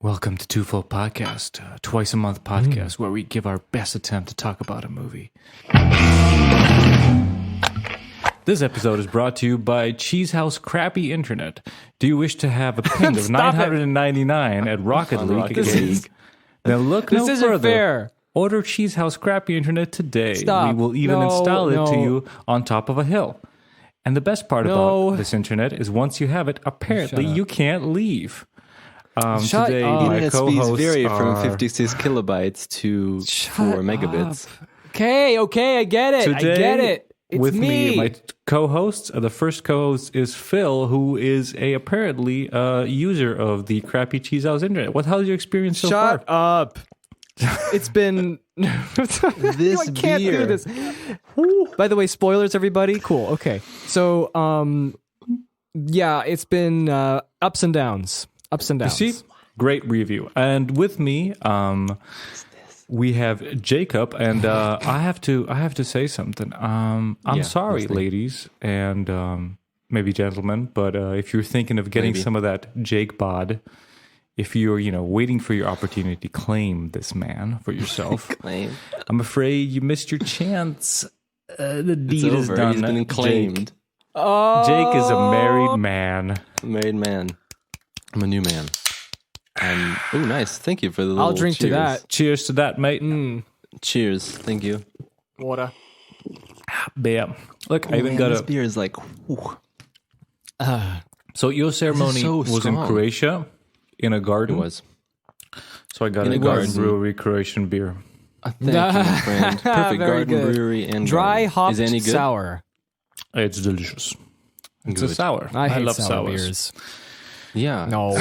Welcome to Twofold Podcast, a twice a month podcast where we give our best attempt to talk about a movie. This episode is brought to you by Cheesehouse Crappy Internet. Do you wish to have a ping of $999 at Rocket League? Then look no further. Fair. Order Cheesehouse Crappy Internet today. Stop. We will even install it to you on top of a hill. And the best part about this internet is once you have it, apparently you can't leave. Today, my co-hosts vary are... from 56 kilobytes to 4 megabits. Okay, I get it. Today, I get it. It's with me. my co-hosts. The first co-host is Phil, who is apparently a user of the crappy Cheesehouse internet. How's your experience so far? Shut up. It's been... This I can't do this. By the way, spoilers, everybody. Cool. Okay. So, yeah, it's been ups and downs. Ups and downs. You see? Great review. And with me, we have Jacob, and I have to say something. I'm sorry, ladies, and maybe gentlemen, but if you're thinking of getting some of that Jake bod, if you're waiting for your opportunity to claim this man for yourself, I'm afraid you missed your chance. The deed is done. He's been claimed. Jake is a married man. Married man. I'm a new man. Oh, nice. Thank you for the little I'll drink cheers. to that. Cheers to that, mate. Cheers. Thank you. Water. Bam. Look, I even got this beer is like... So your ceremony so was in strong. Croatia, in a garden. It was. So I got In a a garden garden. brewery Croatian beer. Thank you, my friend. Perfect Very garden good. brewery and Dry garden. hopped Is it any good? sour. It's delicious. It's a Good. sour. I hate love sour sours. beers. Yeah. No. So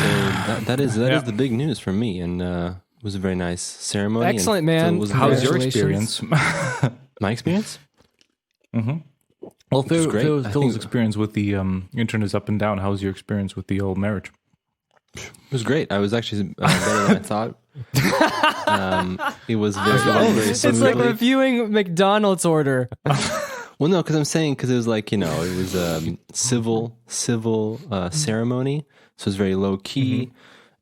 that is the big news for me, and it was a very nice ceremony. Excellent, and man. Phil was How's there. your Congratulations. experience? My experience? Well, Phil's great. I think- experience with the internet is up and down. How's your experience with the old marriage? It was great. I was actually better than I thought. It was very It's like smoothly. reviewing McDonald's order. Well, no, because it was like, it was a civil ceremony, so it was very low key.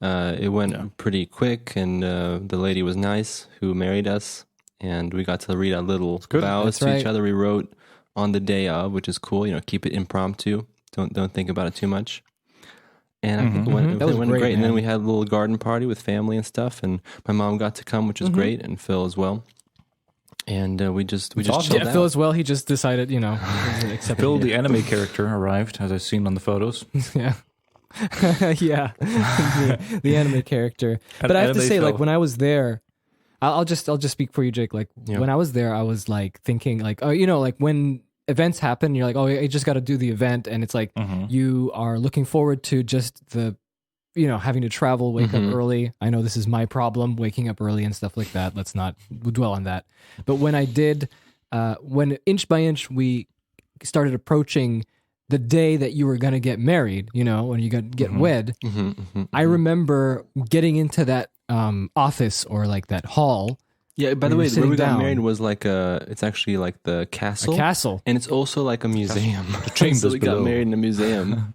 It went pretty quick, and the lady was nice who married us, and we got to read our little vows That's to right. each other. We wrote on the day of, which is cool. Keep it impromptu. Don't think about it too much. And I think it went great, great. And then man. we had a little garden party with family and stuff, and my mom got to come, which was great, and Phil as well. And we just chilled Yeah, out. Phil as well. He just decided, accept Phil, the anime character, arrived, as I've seen on the photos. Yeah. Yeah. the anime character. But I have to Anime say, Phil. like, when I was there, I'll just speak for you, Jake. Like, when I was there, I was like thinking, like, oh, like when events happen, you're like, oh, you just got to do the event, and it's like you are looking forward to just the, having to travel, wake up early. I know this is my problem, waking up early and stuff like that. Let's not dwell on that. But when I did, when inch by inch we started approaching the day that you were going to get married, when you get wed, I remember getting into that office or like that hall. Yeah, by the When way, you're sitting where we got down. married was like it's actually like the castle. A castle. And it's also like a museum. The chambers so we got below. married in a museum.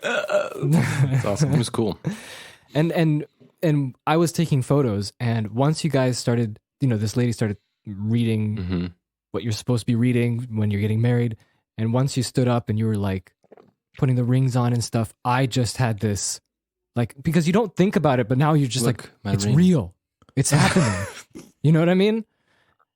That's awesome. It was cool. And I was taking photos, and once you guys started, this lady started reading what you're supposed to be reading when you're getting married, and once you stood up and you were like putting the rings on and stuff, I just had this, like, because you don't think about it, but now you're just Look, my it's ring. real. It's happening. You know what I mean?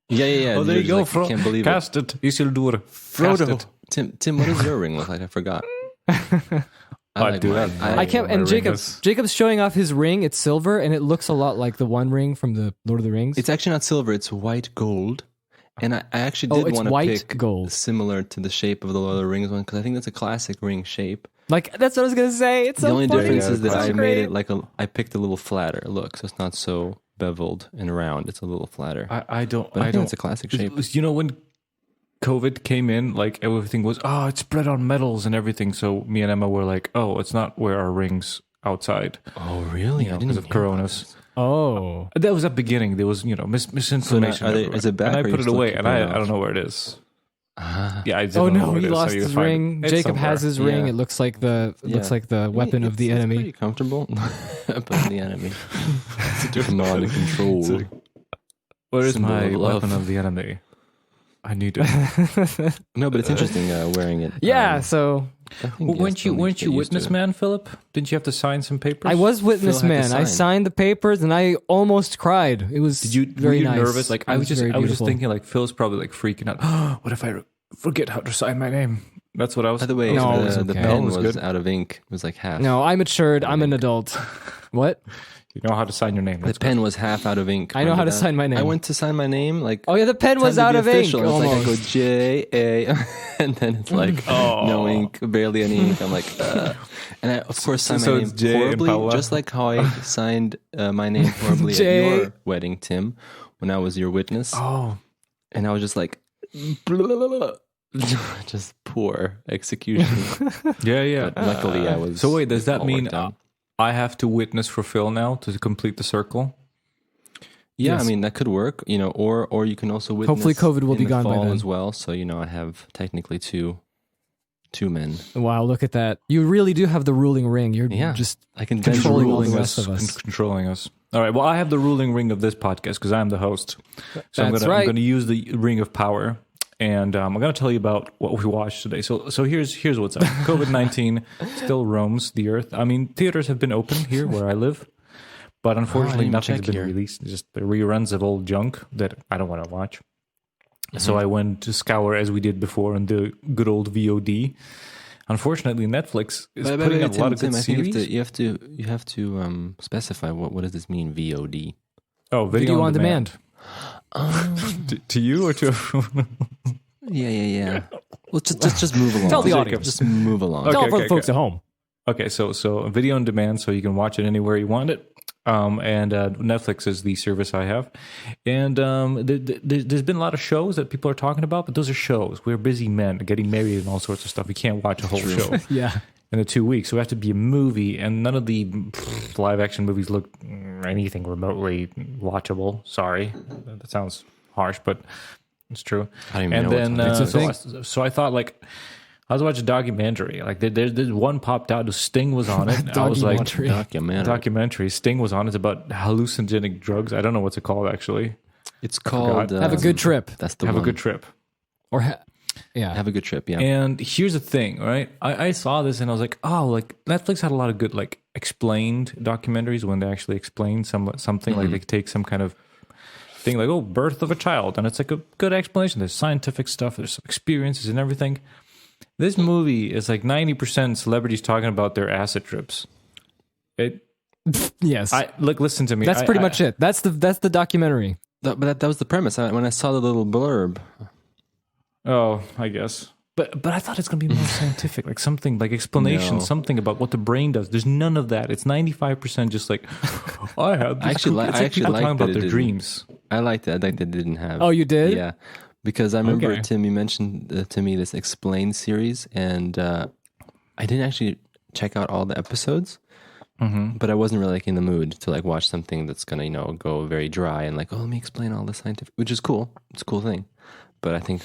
Yeah. Oh, there you You're go. like, I can't believe Cast it. Isildur. Cast Frodo. it. Tim, what does your ring look like? I forgot. I do mine. that. I can't. my And ring Jacob's showing off his ring. It's silver, and it looks a lot like the One Ring from the Lord of the Rings. It's actually not silver. It's white gold. And I actually did it's want to white pick gold. similar to the shape of the Lord of the Rings one, because I think that's a classic ring shape. Like, that's what I was gonna say. It's The so only funny. difference is that So I made great. it like I picked a little flatter look, so it's not so beveled and round. It's a little flatter. I don't. But I I think don't. it's a classic shape. When COVID came in, like everything was, it's spread on metals and everything. So me and Emma were like, it's not wear our rings outside. Oh, really? I Because of coronas. Oh, That was at the beginning. There was, misinformation. So now, everywhere. is it back And I or put you it still away, keep and it I off? don't know where it is. Yeah. I Oh don't know no, what it he is, so lost you his find it. ring. It's Jacob somewhere. has his ring. Yeah. It looks like the weapon of the It's enemy. pretty comfortable, but the enemy. Command and control. Where is Symbol my of love. weapon of the enemy? I need it. No, but it's interesting wearing it. Yeah, so I think Weren't you witness man, Philip? Didn't you have to sign some papers? I was witness Phil had to man. I sign. signed the papers and I almost cried. It was Did you very were you nice. nervous? Like I was just very beautiful. thinking like Phil's probably like freaking out. What if I forget how to sign my name? That's what I was. By the way, No, it was the okay. pen was was good. out of ink. It was like half. No, I matured. I'm an adult. What? You know how to sign your name. The That's pen was half out of ink. I know how Remember to that? sign my name. I went to sign my name like. Oh yeah, the pen was time out to of be ink. official. It's Almost. like I go J-A, and then it's like no ink, barely any ink. I'm like, and I of course signed so my it's name J and horribly, Paula? just like how I signed my name horribly J. at your wedding, Tim, when I was your witness. Oh, And I was just like, just poor execution. yeah. But luckily, I was. So wait, does that all mean worked out. I have to witness for Phil now to complete the circle? Yeah, Yes. I mean that could work, or you can also witness. Hopefully COVID will in be the gone by fall then. as well. So I have technically two men. Wow, look at that. You really do have the ruling ring. You're Yeah. just I can Controlling bend all the rules. rest of us. Controlling us. All right. Well, I have the ruling ring of this podcast because I'm the host. So That's I'm right. going to use the ring of power, and I'm going to tell you about what we watched today. So here's what's up. COVID-19 still roams the earth. I mean, theaters have been open here where I live, but unfortunately, even nothing's check been here. released. Just the reruns of old junk that I don't want to watch. So I went to scour as we did before in the good old VOD. Unfortunately, Netflix is putting out a lot of good I think series. you have to specify what does this mean VOD? Oh, video on demand. To you or to everyone? Yeah. Well, just move along. Tell the audience. Just move along. Tell Okay, for the okay, folks okay. at home. Okay, so video on demand, so you can watch it anywhere you want it. And Netflix is the service I have. And there's been a lot of shows that people are talking about, but those are shows. We're busy men getting married and all sorts of stuff. We can't watch a whole show Yeah. in the 2 weeks. So it has to be a movie, and none of the live action movies look anything remotely watchable. Sorry, that sounds harsh, but it's true. I don't even And know then what's on so, so I thought like I was watching a documentary. Like there's one popped out. Sting was on it. I was like documentary. Sting was on it. It's about hallucinogenic drugs. I don't know what's it called actually. It's called Have a good trip. That's the Have one. a good trip. Or Have a good trip. Yeah. And here's the thing, right? I saw this and I was like, oh, like Netflix had a lot of good like explained documentaries when they actually explain something like they take some kind of thing like, oh, birth of a child, and it's like a good explanation. There's scientific stuff, there's some experiences and everything. This movie is like 90% celebrities talking about their acid trips. yes. Listen to me. That's pretty much it. That's the documentary. But that was the premise. When I saw the little blurb, Oh, I guess. But I thought it's gonna be more scientific, like something like explanation, No. something about what the brain does. There's none of that. It's 95% just like I have. This it's like people talking about their dreams. I liked it. I liked that it didn't have. Oh, you did? Yeah, because I remember Okay. Tim, you mentioned to me this Explained series, and I didn't actually check out all the episodes. But I wasn't really like in the mood to like watch something that's gonna go very dry and like, oh, let me explain all the scientific, which is cool. It's a cool thing, but I think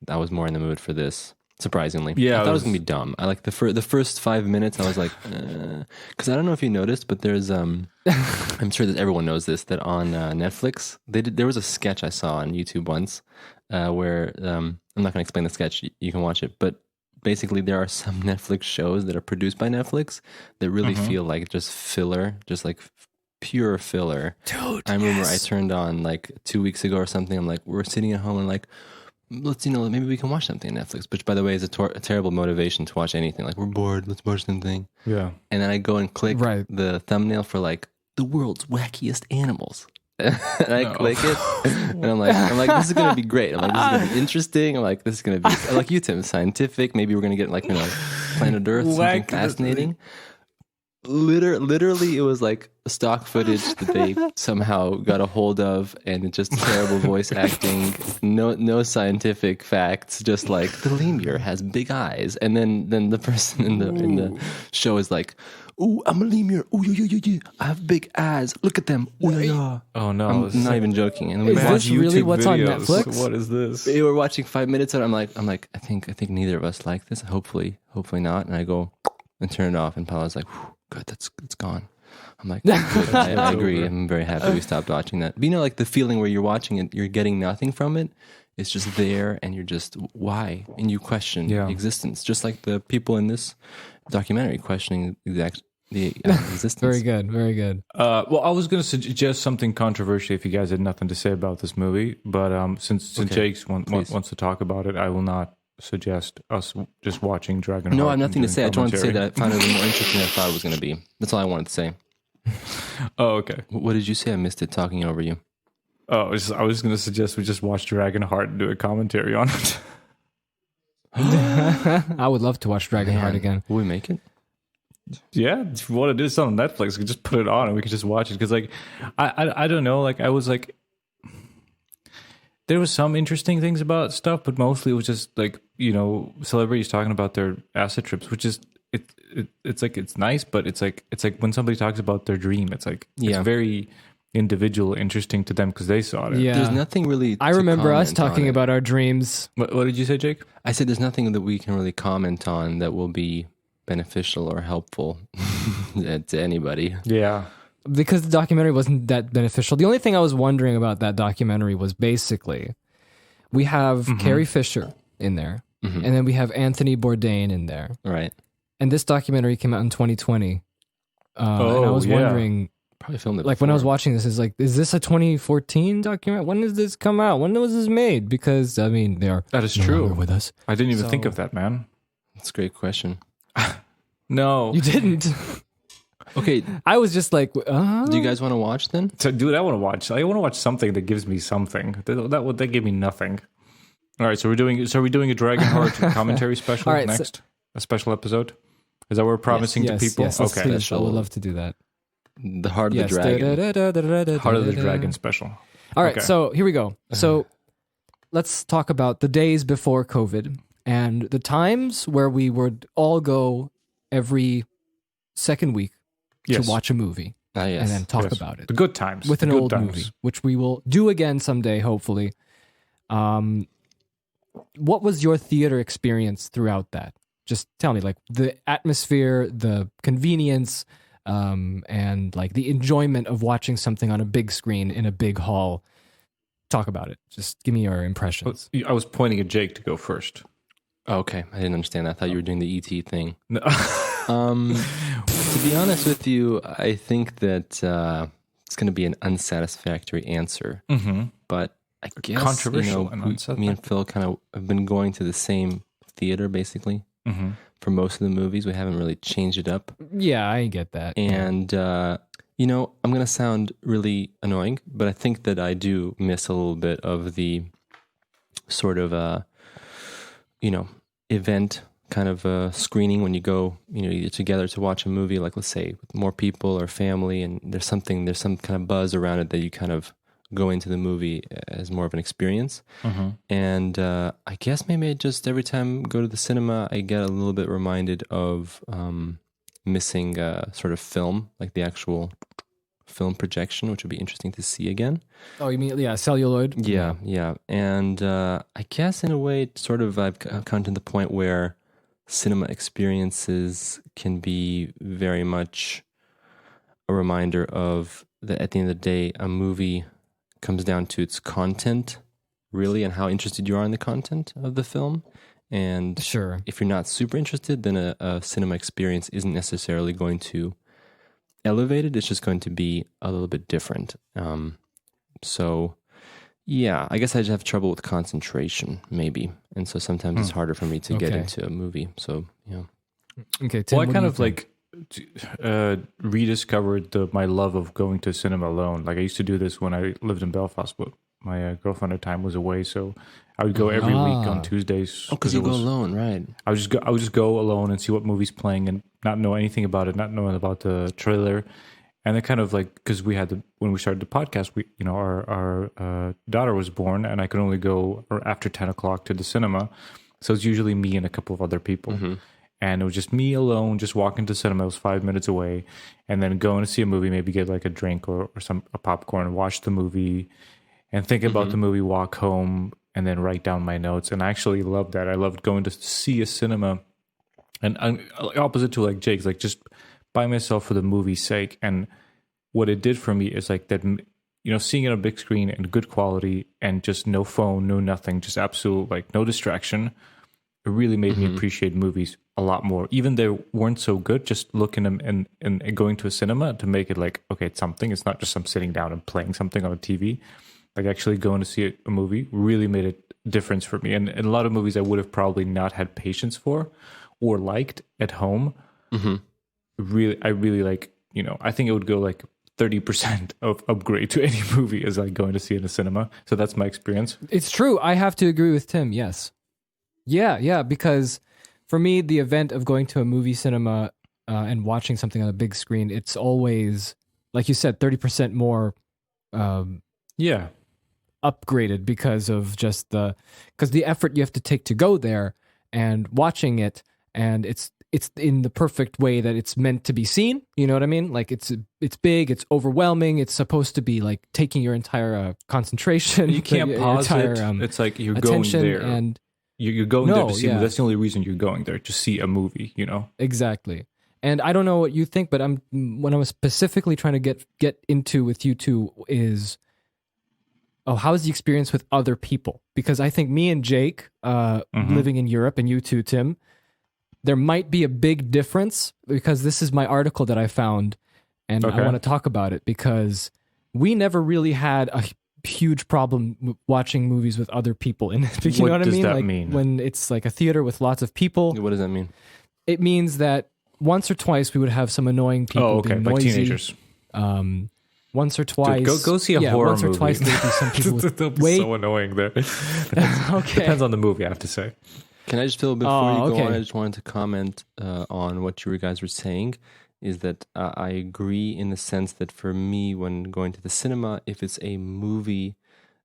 I was more in the mood for this. Surprisingly, Yeah, I thought it was gonna be dumb. I like the first 5 minutes. I was like, because I don't know if you noticed, but there's I'm sure that everyone knows this, that on Netflix there was a sketch I saw on YouTube once where I'm not gonna explain the sketch. You can watch it, but basically there are some Netflix shows that are produced by Netflix that really feel like just filler, just like pure filler. Dude, I remember I turned on like 2 weeks ago or something. I'm like, we're sitting at home and like, let's maybe we can watch something on Netflix. Which, by the way, is a terrible motivation to watch anything. Like, we're bored, let's watch something. Yeah. And then I go and click the thumbnail for like the world's wackiest animals. And I click it, and I'm like, this is gonna be great. I'm like, this is gonna be interesting. I'm like, this is gonna be like you, Tim, scientific. Maybe we're gonna get like Planet Earth, something fascinating. Literally, it was like stock footage that they somehow got a hold of, and it's just terrible voice acting. No scientific facts. Just like the lemur has big eyes, and then the person in the show is like, ooh, I'm a lemur. Ooh, yeah. I have big eyes. Look at them. Ooh, yeah. Oh no! I'm not even joking. And Is this really what's on videos. Netflix? What is this? We were watching 5 minutes, and I'm like, I think neither of us like this. Hopefully not. And I go and turn it off, and Paula's like, good, it's gone. I'm like, good. I agree. I'm very happy we stopped watching that. But you know, like the feeling where you're watching it, you're getting nothing from it. It's just there, and you're just, why? And you question existence, just like the people in this documentary questioning the existence. Very good. Well, I was going to suggest something controversial if you guys had nothing to say about this movie, but since Jake wants to talk about it, I will not suggest us just watching Dragonheart. No, I have nothing to say. I just wanted to say that I found it a little more interesting than I thought it was going to be. That's all I wanted to say. Oh, okay. What did you say? I missed it talking over you. Oh, I was going to suggest we just watch Dragonheart and do a commentary on it. I would love to watch Dragonheart again. Will we make it? Yeah, if you want to do something on Netflix, we could just put it on and we could just watch it. Because, like, I don't know. Like, I was like, there was some interesting things about stuff, but mostly it was just like, you know, celebrities talking about their acid trips, which is it's like it's nice, but it's like when somebody talks about their dream, it's like it's very individual, interesting to them because they saw it. Yeah, there's nothing really. I remember us talking about our dreams. What did you say, Jake? I said there's nothing that we can really comment on that will be beneficial or helpful to anybody. Yeah. Because the documentary wasn't that beneficial. The only thing I was wondering about that documentary was basically we have Carrie Fisher in there, and then we have Anthony Bourdain in there. Right. And this documentary came out in 2020. And I was wondering, probably filmed it like before. when I was watching this, is this a 2014 documentary? When did this come out? When was this made? Because I mean, they are that is no true longer with us. I didn't even think of that, man. That's a great question. No, You didn't. Okay, I was just like, do you guys want to watch then? So, dude, I want to watch. I want to watch something that gives me something. That gave me nothing. All right, so we're doing a Dragonheart commentary special next, a special episode. Is that what we're promising to people? Yes, okay, please. I would love to do that. The Heart of the Dragon. Heart of the Dragon special. All right, so here we go. So let's talk about the days before COVID and the times where we would all go every second week to watch a movie and then talk about it. The good times. With an old movie, which we will do again someday, hopefully. What was your theater experience throughout that? Just tell me, like, the atmosphere, the convenience, and like the enjoyment of watching something on a big screen in a big hall. Talk about it. Just give me your impressions. I was pointing at Jake to go first. Oh, okay, I didn't understand that. I thought you were doing the ET thing. No. To be honest with you, I think that it's going to be an unsatisfactory answer. But I guess controversial. Me and Phil kind of have been going to the same theater basically for most of the movies. We haven't really changed it up. Yeah, I get that. And I'm going to sound really annoying, but I think that I do miss a little bit of the sort of event kind of screening when you go, you're together to watch a movie, like let's say with more people or family, and there's some kind of buzz around it that you kind of go into the movie as more of an experience. And I guess maybe every time I go to the cinema, I get a little bit reminded of missing sort of film, like the actual film projection, which would be interesting to see again. Oh, you mean, celluloid? Yeah. And I guess in a way, sort of I've come to the point where cinema experiences can be very much a reminder of that at the end of the day, a movie comes down to its content, really, and how interested you are in the content of the film. And if you're not super interested, then a cinema experience isn't necessarily going to elevate it. It's just going to be a little bit different. So yeah, I guess I just have trouble with concentration, maybe. And so sometimes it's harder for me to get into a movie. So, yeah. Okay, Tim, well, I kind of rediscovered my love of going to cinema alone. Like I used to do this when I lived in Belfast, but my girlfriend at the time was away, so I would go every week on Tuesdays. Oh, because you go alone, right? I would just go alone and see what movie's playing and not know anything about it, not knowing about the trailer. And then kind of like, because we had when we started the podcast, our daughter was born, and I could only go after 10 o'clock to the cinema. So it's usually me and a couple of other people. and it was just me alone, just walking to cinema. It was 5 minutes away, and then going to see a movie, maybe get like a drink or a popcorn, watch the movie, and think about the movie, walk home, and then write down my notes. And I actually loved that. I loved going to see a cinema, and opposite to like Jake's, like just by myself for the movie's sake. And what it did for me is like that, seeing it on a big screen and good quality and just no phone, no nothing, just absolute like no distraction. It really made me appreciate movies a lot more. Even they weren't so good, just looking at them and going to a cinema to make it like, okay, it's something. It's not just I'm sitting down and playing something on a TV. Like actually going to see a movie really made a difference for me. And a lot of movies I would have probably not had patience for or liked at home. I really like, I think it would go like 30% of upgrade to any movie as like going to see it in a cinema. So that's my experience. It's true. I have to agree with Tim. Yes. Yeah, because for me, the event of going to a movie cinema and watching something on a big screen, it's always, like you said, 30% more upgraded because of just the effort you have to take to go there and watching it, and it's in the perfect way that it's meant to be seen. You know what I mean? Like it's big, it's overwhelming. It's supposed to be like taking your entire concentration. You can't pause it. It's like you're going there, and you're going there to see. That's the only reason you're going there, to see a movie. Exactly. And I don't know what you think, but what I was specifically trying to get into with you two is, how's the experience with other people? Because I think me and Jake, living in Europe, and you too, Tim, there might be a big difference, because this is my article that I found, and I want to talk about it, because we never really had a huge problem watching movies with other people in it. You know what I mean? That mean? When it's like a theater with lots of people. What does that mean? It means that once or twice we would have some annoying people being noisy. Like teenagers. Once or twice. Dude, go see a horror movie. Once or twice there'd be some people They'll be so annoying there. Depends on the movie, I have to say. Can I just feel before you go on? I just wanted to comment on what you guys were saying. Is that I agree in the sense that for me, when going to the cinema, if it's a movie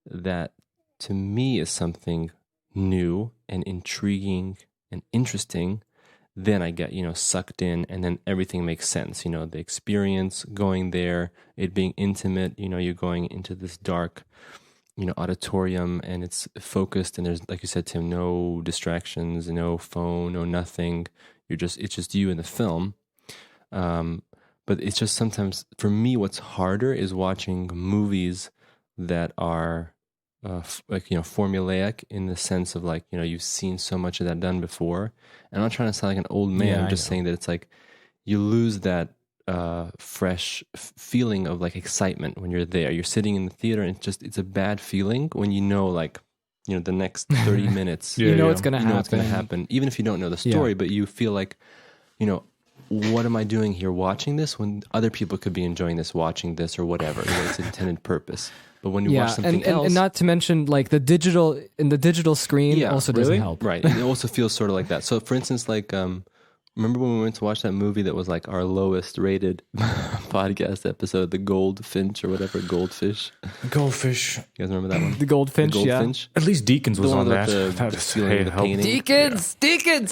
that to me is something new and intriguing and interesting, then I get, sucked in, and then everything makes sense. The experience going there, it being intimate, you're going into this dark, auditorium, and it's focused, and there's, like you said, Tim, no distractions, no phone, no nothing. It's just you in the film. But it's just sometimes, for me, what's harder is watching movies that are formulaic, in the sense of like, you've seen so much of that done before. And I'm not trying to sound like an old man. I'm just saying that it's like you lose that fresh feeling of like excitement when you're there. You're sitting in the theater, and it's a bad feeling when the next 30 minutes, it's going to happen. It's going to happen, even if you don't know the story, but you feel like, what am I doing here watching this when other people could be enjoying this, watching this, or whatever, its intended purpose. But when you watch something else, and not to mention like the digital screen also doesn't help. Right. It also feels sort of like that. So for instance, like, remember when we went to watch that movie that was like our lowest rated podcast episode, the Goldfinch or whatever, Goldfish? Goldfish. You guys remember that one? The Goldfinch, yeah. At least Deacons was on that. Deacons!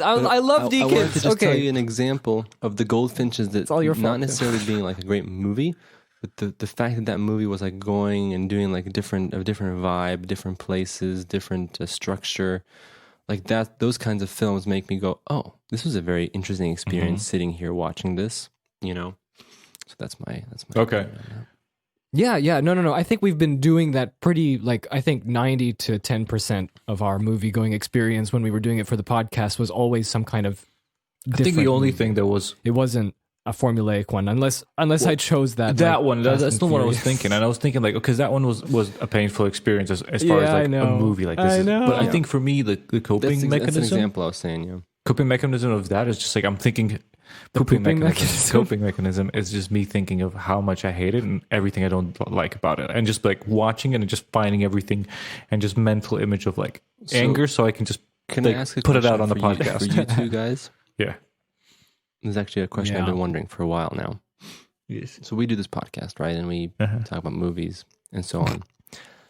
I love Deacons. I wanted to just tell you an example of the Goldfinches that's not necessarily being like a great movie, but the fact that movie was like going and doing like a different vibe, different places, different structure. Like that, those kinds of films make me go, oh, this was a very interesting experience sitting here watching this, So that's my okay. Yeah. No. I think we've been doing that pretty, like, I think 90 to 10% of our movie going experience when we were doing it for the podcast was always some kind of different. I think the only thing that was... It wasn't a formulaic one, unless I chose that. That one, that's the one I was thinking. And I was thinking, like, because that one was a painful experience as far as, like, a movie like this. I know. But I think for me, the coping mechanism... That's an example I was saying, yeah. Coping mechanism of that is just, like, I'm thinking... Coping mechanism is just me thinking of how much I hate it and everything I don't like about it. And just, like, watching it and just finding everything and just mental image of, like, anger so I can just I ask put it out on the podcast. For you two guys? Yeah. This is actually a question I've been wondering for a while now. Yes. So we do this podcast, right? And we talk about movies and so on.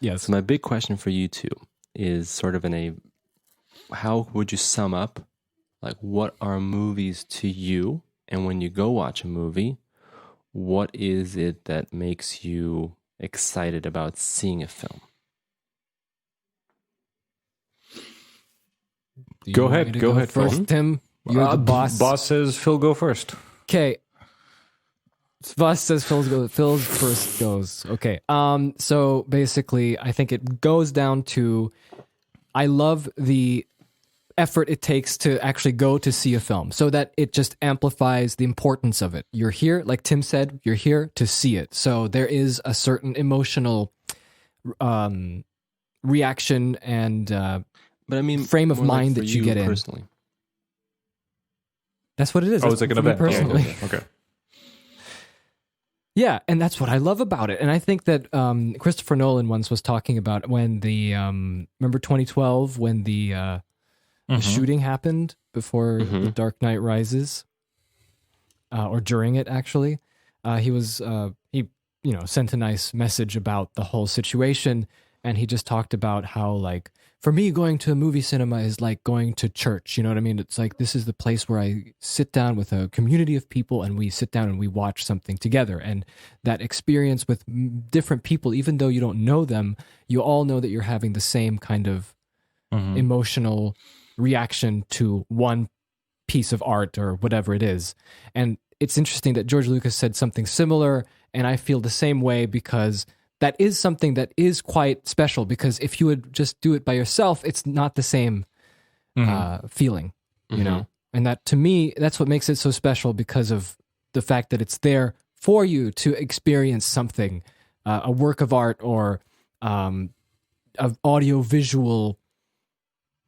Yes. So my big question for you two is sort of how would you sum up Like, what are movies to you? And when you go watch a movie, what is it that makes you excited about seeing a film? Go ahead, first, Phil. Tim. You're the boss. Boss says Phil go first. Okay. Boss says Phil's first goes. Okay. So basically, I think it goes down to I love the effort it takes to actually go to see a film, so that it just amplifies the importance of it. You're here, like Tim said, you're here to see it. So there is a certain emotional reaction and but I mean, frame of mind that you get in. Personally. That's what it is. Oh, it's like an event. Personally. Okay. Yeah, and that's what I love about it. And I think that Christopher Nolan once was talking about when the remember 2012 when the shooting happened before The Dark Knight Rises, or during it actually. He sent a nice message about the whole situation, and he just talked about how, like, for me, going to a movie cinema is like going to church. You know what I mean? It's like, this is the place where I sit down with a community of people and we sit down and we watch something together. And that experience with different people, even though you don't know them, you all know that you're having the same kind of emotional reaction to one piece of art or whatever it is. And it's interesting that George Lucas said something similar, and I feel the same way, because that is something that is quite special, because if you would just do it by yourself, it's not the same feeling, you know? And that, to me, that's what makes it so special, because of the fact that it's there for you to experience something, a work of art or an audio-visual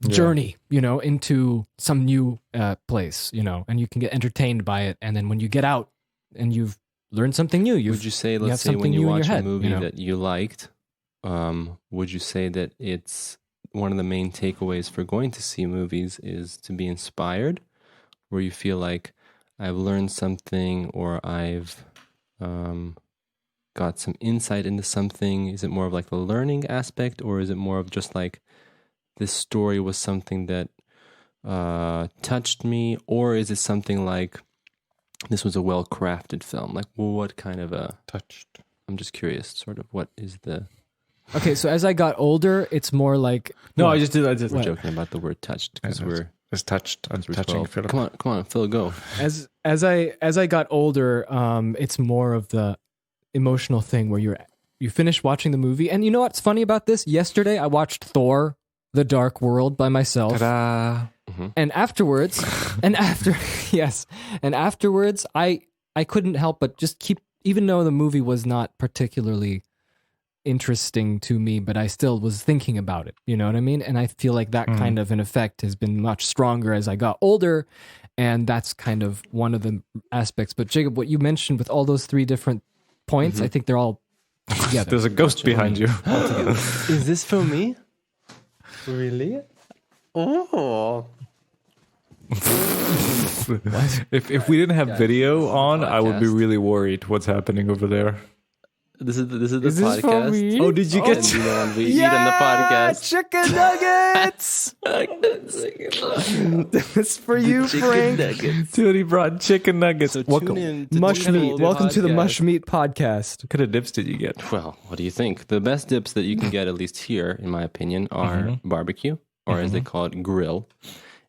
journey, you know, into some new place, you know, and you can get entertained by it. And then when you get out and you've learn something new. Would you say, let's say, when you watch a movie that you liked, would you say that it's one of the main takeaways for going to see movies is to be inspired, where you feel like I've learned something or I've got some insight into something? Is it more of like the learning aspect, or is it more of just like this story was something that touched me, or is it something like this was a well-crafted film? Like, well, what kind of a touched? I'm just curious, sort of, what is the... Okay, so as I got older, it's more like... No, what? We're joking about the word touched, because it's touched. I'm touching Philip. Come on, Phil, go. As I got older, it's more of the emotional thing where you finish watching the movie, and you know what's funny about this? Yesterday, I watched Thor: The Dark World by myself. Ta-da! And afterwards, afterwards, I couldn't help but just keep, even though the movie was not particularly interesting to me, but I still was thinking about it. You know what I mean? And I feel like that kind of an effect has been much stronger as I got older, and that's kind of one of the aspects. But Jacob, what you mentioned with all those three different points, I think they're all together. There's a ghost behind you. Is this for me? Really? Oh. If we didn't have video on, I would be really worried what's happening over there. This is the Is this for podcast. me? Oh, did you get... You know, we eat on the podcast. Chicken nuggets! It's for you, Frank. Dude, he brought chicken nuggets. So What tune in to Mush Untitled meat. Welcome to the Podcast. Mush Meat Podcast. kind of dips did you get? Well, what do you think? The best dips that you can get, at least here, in my opinion, are barbecue, or as they call it, grill,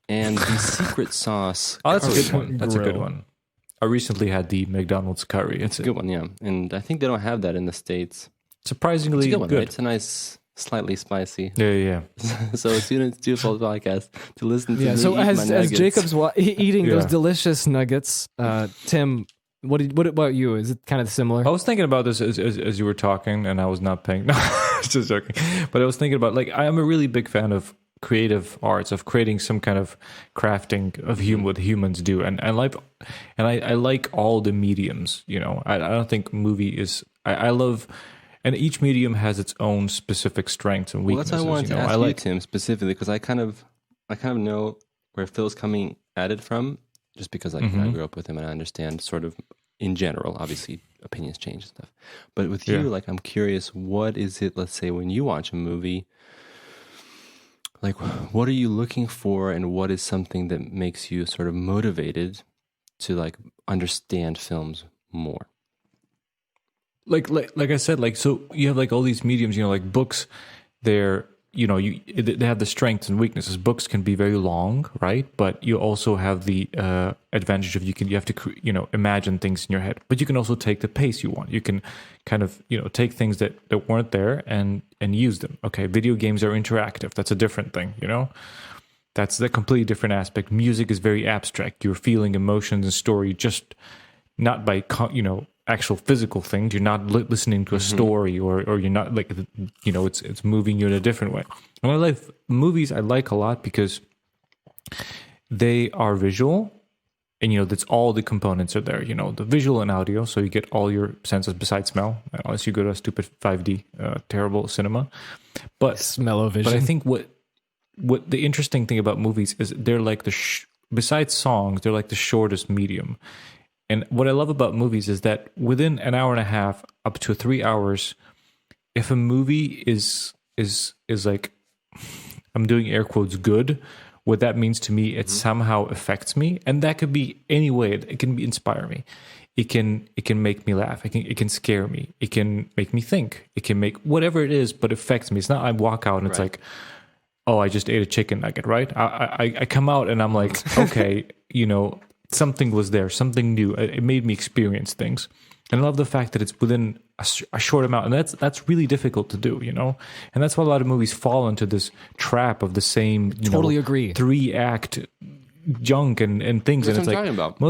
and the secret sauce. Oh, that's a curry. good one. That's a good one. I recently had the McDonald's curry. It's Good one, yeah. And I think they don't have that in the States. surprisingly It's a good one, good. right? It's a nice, slightly spicy. Yeah. So tune in to Full Podcast to listen to me So eat my as nuggets. Jacob's eating those Yeah. delicious nuggets, Tim, what about you? Is it kind of similar? I was thinking about this as you were talking, and I was not paying. No, I was just joking. But I was thinking about, like, I am a really big fan of creative arts, of creating some kind of crafting of what humans do, and I like all the mediums. You know, I don't think movie is. I love, and each medium has its own specific strengths and Well, weaknesses. that's why I wanted to you know? ask I you, like Tim, specifically, because I kind of know where Phil's coming at it from, just because I grew up with him and I understand sort of in general. Obviously, opinions change and stuff. But with you, like, I'm curious, what is it? Let's say when you watch a movie, like, what are you looking for, and what is something that makes you sort of motivated to like understand films more? Like I said, like, so you have like all these mediums, like books, they're, they have the strengths and weaknesses. Books can be very long, right? But you also have the advantage of you have to imagine things in your head, but you can also take the pace you want. You can kind of take things that weren't there and use them. Okay, video games are interactive. That's a different thing. That's a completely different aspect. Music is very abstract. You're feeling emotions and story just not by actual physical things. You're not listening to a story, or you're not like it's moving you in a different way. And I like movies. I like a lot because they are visual, and that's all the components are there. The visual and audio, so you get all your senses besides smell, unless you go to a stupid 5D terrible cinema. But smell-o-vision. But I think what the interesting thing about movies is they're like besides songs, they're like the shortest medium. And what I love about movies is that within an hour and a half up to 3 hours, if a movie is like, I'm doing air quotes, good, what that means to me, it somehow affects me. And that could be any way. It can inspire me. It can make me laugh. It can scare me. It can make me think. It can make whatever it is, but affects me. It's not I walk out and it's like, oh, I just ate a chicken nugget, right? I come out and I'm like, okay, something was there, something new. It made me experience things. And I love the fact that it's within a short amount. And that's really difficult to do, And that's why a lot of movies fall into this trap of the same, totally agree, 3-act junk and things. That's and it's what I'm like talking about.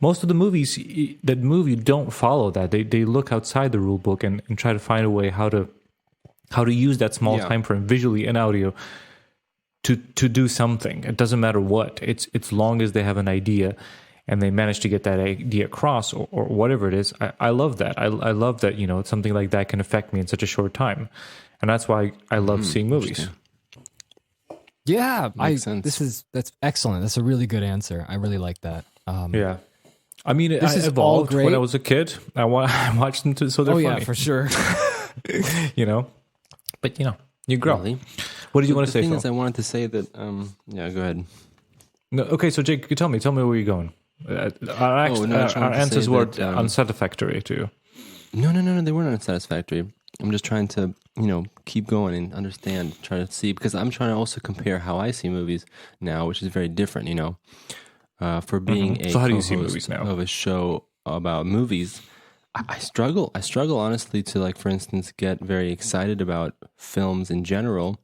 most of the movies that don't follow that. They look outside the rule book and try to find a way how to use that small time frame visually and audio to do something. It doesn't matter what. It's long as they have an idea and they manage to get that idea across or whatever it is. I love that. I love that, something like that can affect me in such a short time. And that's why I love seeing movies. Yeah, Makes sense. That's excellent. That's a really good answer. I really like that. Yeah. I mean, this is evolved all great. when I was a kid. I watched them so they're funny. Yeah, for sure. But you grow. Really? What did you want to say, The thing Phil? is, I wanted to say that, go ahead. No, okay, so Jake, tell me where you're going. Our answers were unsatisfactory to you. No, they weren't unsatisfactory. I'm just trying to, keep going and understand, try to see, because I'm trying to also compare how I see movies now, which is very different, for being So how do you see movies now? Of a show about movies. I struggle honestly to, like, for instance, get very excited about films in general,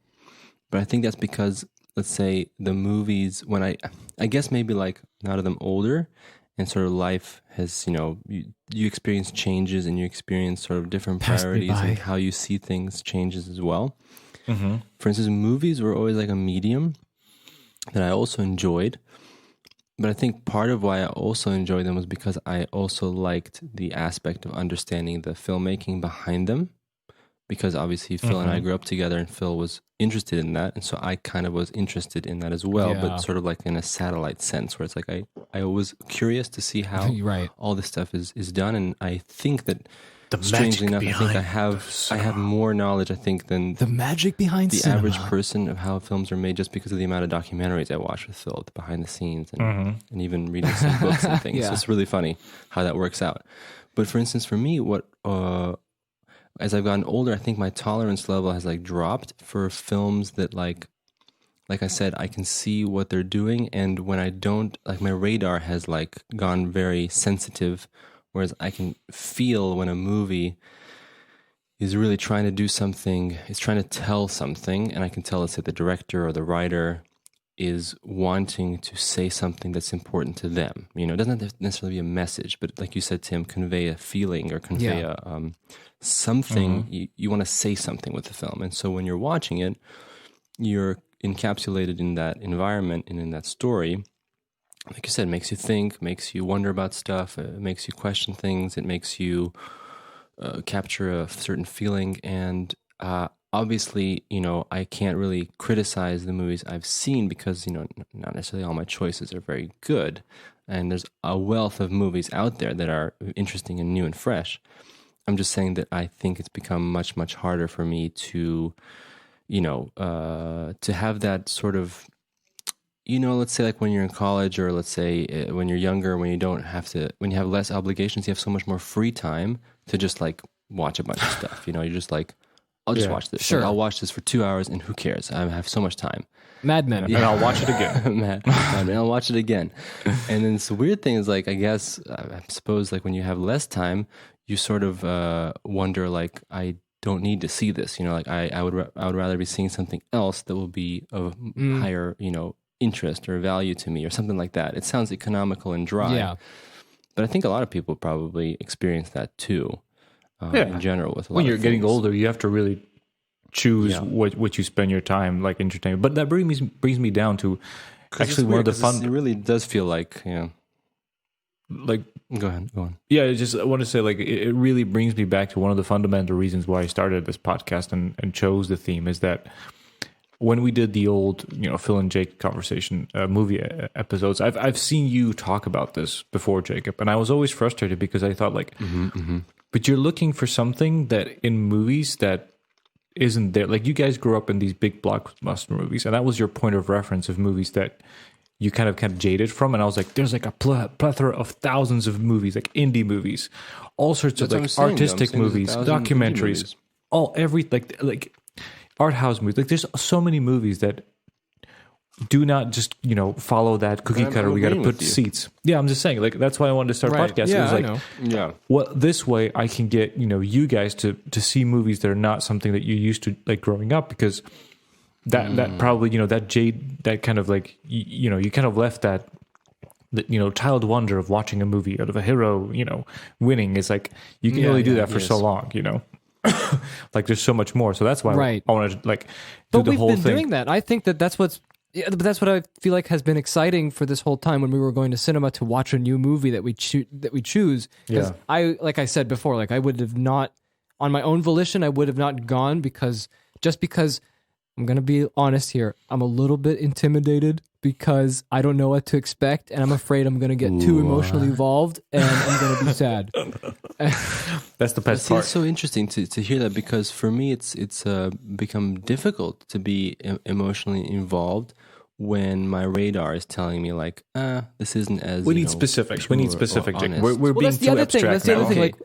but I think that's because, let's say, the movies, when I guess maybe like now that I'm older and sort of life has, you experience changes and you experience sort of different priorities and how you see things changes as well. Mm-hmm. For instance, movies were always like a medium that I also enjoyed. But I think part of why I also enjoyed them was because I also liked the aspect of understanding the filmmaking behind them. Because obviously Phil and I grew up together and Phil was interested in that. And so I kind of was interested in that as well, but sort of like in a satellite sense where it's like I was curious to see how all this stuff is done. And I think that strangely enough, I think I have more knowledge, I think, than the magic behind the cinema. average person of how films are made, just because of the amount of documentaries I watch with Phil, the behind the scenes, and even reading some books and things. So it's really funny how that works out. But for instance, for me, as I've gotten older, I think my tolerance level has like dropped for films that like I said, I can see what they're doing, and when I don't, like, my radar has like gone very sensitive. Whereas I can feel when a movie is really trying to do something, is trying to tell something, and I can tell, let's say, the director or the writer is wanting to say something that's important to them. It doesn't necessarily be a message, but like you said, Tim, convey a feeling or convey something. You want to say something with the film. And so when you're watching it, you're encapsulated in that environment and in that story. Like you said, makes you think, makes you wonder about stuff, it makes you question things, it makes you capture a certain feeling. And obviously, I can't really criticize the movies I've seen because, not necessarily all my choices are very good. And there's a wealth of movies out there that are interesting and new and fresh. I'm just saying that I think it's become much, much harder for me to to have that sort of, let's say like when you're in college, or let's say when you're younger, when you have less obligations, you have so much more free time to just like watch a bunch of stuff. You're just like, I'll just watch this. Sure. Like, I'll watch this for 2 hours, and who cares? I have so much time. Mad Men. And I'll watch it again. Mad Men, I'll watch it again. And then the weird thing is, like, I guess, I suppose, like when you have less time, you sort of wonder, like, I don't need to see this. Like I would rather be seeing something else that will be of higher, interest or value to me, or something like that. It sounds economical and dry. Yeah. But I think a lot of people probably experience that too. In general, with a lot when of you're getting things. older, you have to really choose what you spend your time like entertaining. But that brings me down to actually one of the fun. It really does feel like, like go on. Yeah, I want to say, like, it really brings me back to one of the fundamental reasons why I started this podcast and chose the theme, is that when we did the old, Phil and Jake conversation movie episodes, I've seen you talk about this before, Jacob, and I was always frustrated because I thought, like, but you're looking for something that in movies that isn't there. Like, you guys grew up in these big blockbuster movies, and that was your point of reference of movies that you kind of jaded from. And I was like, there's like a plethora of thousands of movies, like indie movies, all sorts of like artistic movies, documentaries, like art house movies. Like, there's so many movies that do not just follow that cookie cutter. We got to put seats. Yeah, I'm just saying. Like, that's why I wanted to start a podcast. Yeah, it was like, well, this way I can get you guys to see movies that are not something that you used to like growing up, because that probably that kind of like you kind of left that child wonder of watching a movie out of a hero winning. Is like you can only do that for so long. Like, there's so much more. So that's why I wanted to like do the whole thing. But we've been doing that. I think that's what's. Yeah, but that's what I feel like has been exciting for this whole time when we were going to cinema to watch a new movie that we choose. Because like I said before, like I would have not, on my own volition, I would have not gone because I'm going to be honest here, I'm a little bit intimidated because I don't know what to expect, and I'm afraid I'm going to get too emotionally involved and I'm going to be sad. That's the best part. It's so interesting to hear that, because for me it's become difficult to be emotionally involved when my radar is telling me like, this isn't as we need specifics. We need specific. Jake. We're being that's the too other abstract thing. That's the now. other thing. Like,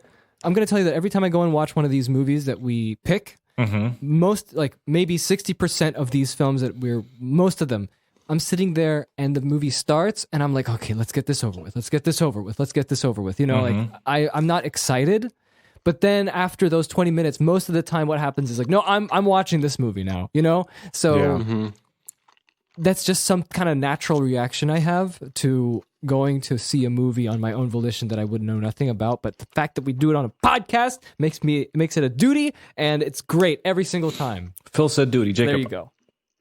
I'm going to tell you that every time I go and watch one of these movies that we pick, most, like maybe 60% of these films most of them, I'm sitting there and the movie starts and I'm like, okay, let's get this over with. Let's get this over with. Let's get this over with. Like I'm not excited. But then after those 20 minutes, most of the time what happens is like, no, I'm watching this movie now, So that's just some kind of natural reaction I have to going to see a movie on my own volition that I would know nothing about. But the fact that we do it on a podcast makes it a duty, and it's great every single time. Phil said duty. Jacob, there you go.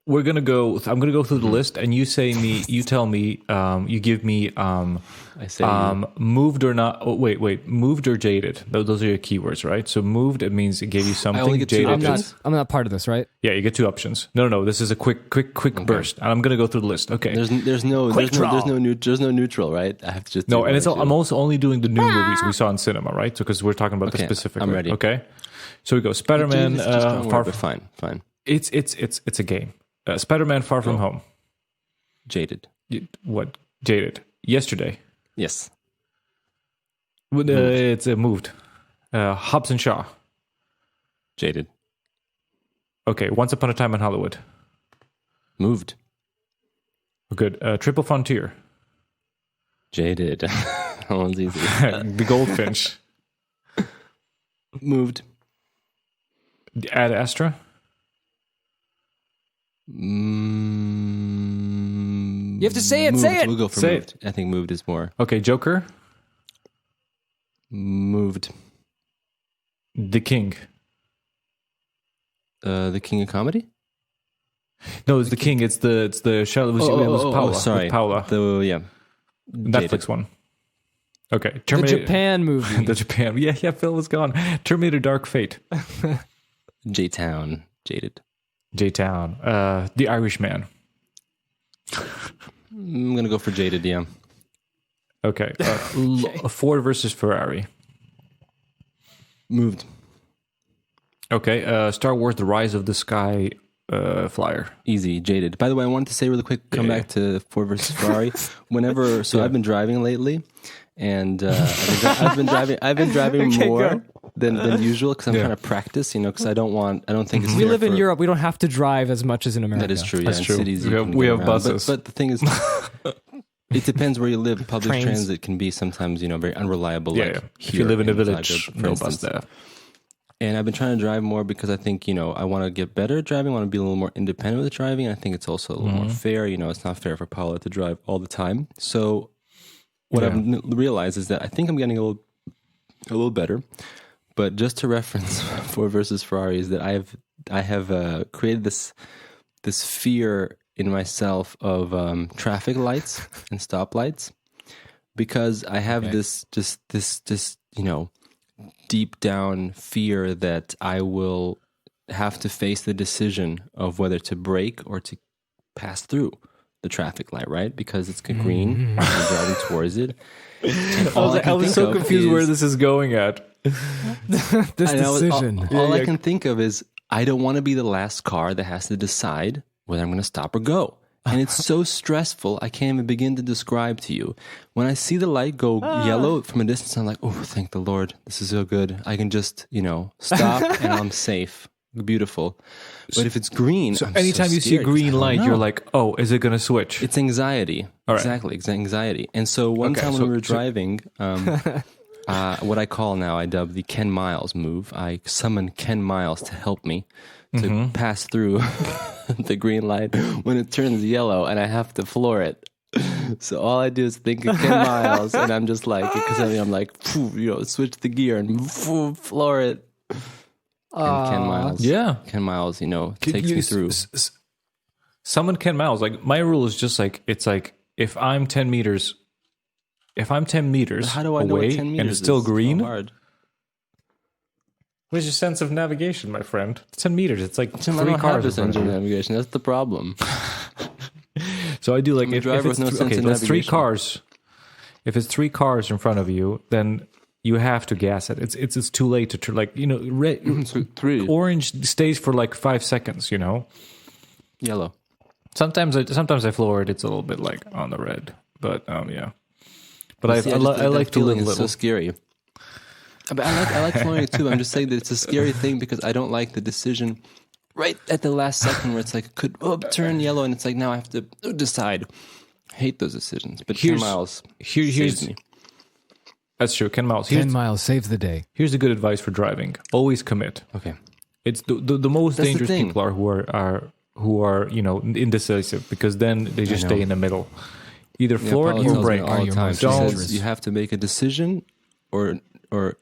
I'm going to go through the list, and you tell me, you give me, I say moved or not. Oh, wait, moved or jaded. Those are your keywords, right? So moved, it means it gave you something. I only get two jaded. options. I'm not part of this, right? Yeah, you get two options. No. This is a quick burst, and I'm going to go through the list. Okay. There's no neutral, right? I have to just no, and I'm also only doing the new movies we saw in cinema, right? So because we're talking about the specific. I'm ready. Okay. So we go Spider-Man. Fine. It's a game. Spider-Man: Far From Home. Jaded. What? Jaded. Yesterday. Yes. It's moved. Hobbs and Shaw. Jaded. Okay. Once Upon a Time in Hollywood. Moved. Good. Triple Frontier. Jaded. That one's easy. The Goldfinch. Moved. Ad Astra. You have to say it. Moved. Say it. We'll go for Say moved. I think moved is more. Okay. Joker. Moved. The King. The King of Comedy? No, it's the King. It's the show. It was Paula. Sorry, Paula. Netflix Jaded. one. Okay. The Terminator. Japan movie. The Japan. Yeah. Phil was gone. Terminator: Dark Fate. J-Town. Jaded. J-Town. The Irishman. I'm gonna go for Jaded. Yeah. Okay. Ford versus Ferrari. Moved. Okay. Star Wars: The Rise of the flyer. Easy, Jaded. By the way, I wanted to say really quick, come back to Ford versus Ferrari. I've been driving lately, and I've been driving more than usual because I'm trying to practice, because I don't think it's we live in Europe. We don't have to drive as much as in America. That is true. That's true. Cities We have buses. But the thing is, it depends where you live. Public transit can be sometimes, very unreliable. Yeah, if you live in a village, no bus there. And I've been trying to drive more because I think, I want to get better at driving. I want to be a little more independent with driving. I think it's also a little more fair. It's not fair for Paula to drive all the time. So what I've realized is that I think I'm getting a little better. But just to reference Ford versus Ferrari is that I have created this fear in myself of traffic lights and stoplights because I have this deep down fear that I will have to face the decision of whether to brake or to pass through the traffic light, right? Because it's green, I'm driving towards it. I was so confused where this is going at. This decision. All I can think of is I don't want to be the last car that has to decide whether I'm going to stop or go. And it's so stressful, I can't even begin to describe to you. When I see the light go yellow from a distance, I'm like, oh, thank the Lord. This is so good. I can just, stop and I'm safe. Beautiful. But if it's green, so anytime you see a green light, you're like, oh, is it going to switch? It's anxiety. All right. Exactly. It's anxiety. And so one time when we were driving, what I call now, I dub the Ken Miles move. I summon Ken Miles to help me to pass through the green light when it turns yellow and I have to floor it. So all I do is think of Ken Miles and I'm just like, because I'm like, switch the gear and floor it. And Ken Miles, takes me through. Summon Ken Miles. Like my rule is just like, it's like if I'm 10 meters how do I know away 10 meters and it's still green. So hard. Where's your sense of navigation, my friend? 10 meters. It's like Tim, 3 I don't cars. have a sense of navigation. That's the problem. So I do like if driver it's with no sense of that's 3 navigation. cars. If it's 3 cars in front of you, then you have to gas it. It's too late to turn. Like red, So 3. orange stays for like 5 seconds. Yellow. Sometimes I floor it. It's a little bit like on the red, but yeah. But I like to live a It's little. so scary. But I like flooring it too. I'm just saying that it's a scary thing because I don't like the decision right at the last second where it's like could turn yellow and it's like now I have to decide. I hate those decisions. But Ken Miles saves me. That's true. Ken Miles. 10 miles saves the day. Here's the good advice for driving: always commit. Okay. It's the most That's dangerous the thing. people who are indecisive because then they just stay in the middle. Either floor it or brake. All the time. She Don't. says you have to make a decision or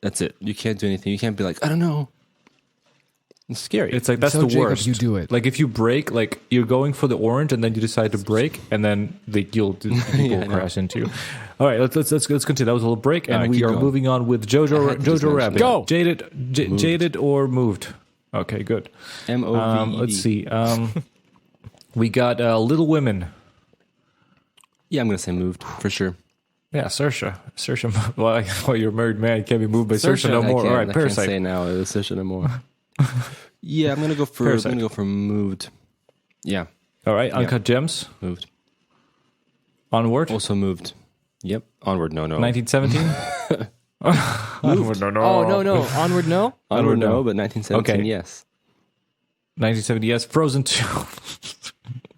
that's it. You can't do anything. You can't be like, I don't know. It's scary. It's like that's So, the Jacob, worst. you do it. Like if you brake, like you're going for the orange and then you decide to brake and then people crash into you. All right, let's continue. That was a little break and right, we keep are going. moving on with Jojo mention Rabbit. that. Go! Jaded or moved. Okay, good. MOVED. Let's see. We got Little Women. Yeah, I'm going to say moved for sure. Yeah, Saoirse. Well, you're a married man. You can't be moved by Saoirse no more. All right, I Parasite. can't say now Saoirse no more. Yeah, I'm going to go for moved. Yeah, All right, Uncut Gems. moved. Onward. Also moved. Yep. Onward, no. 1917. Onward, no. Oh, no. Onward, no? Onward, no. no, but 1917, Okay. yes. 1970. Yes. Frozen 2.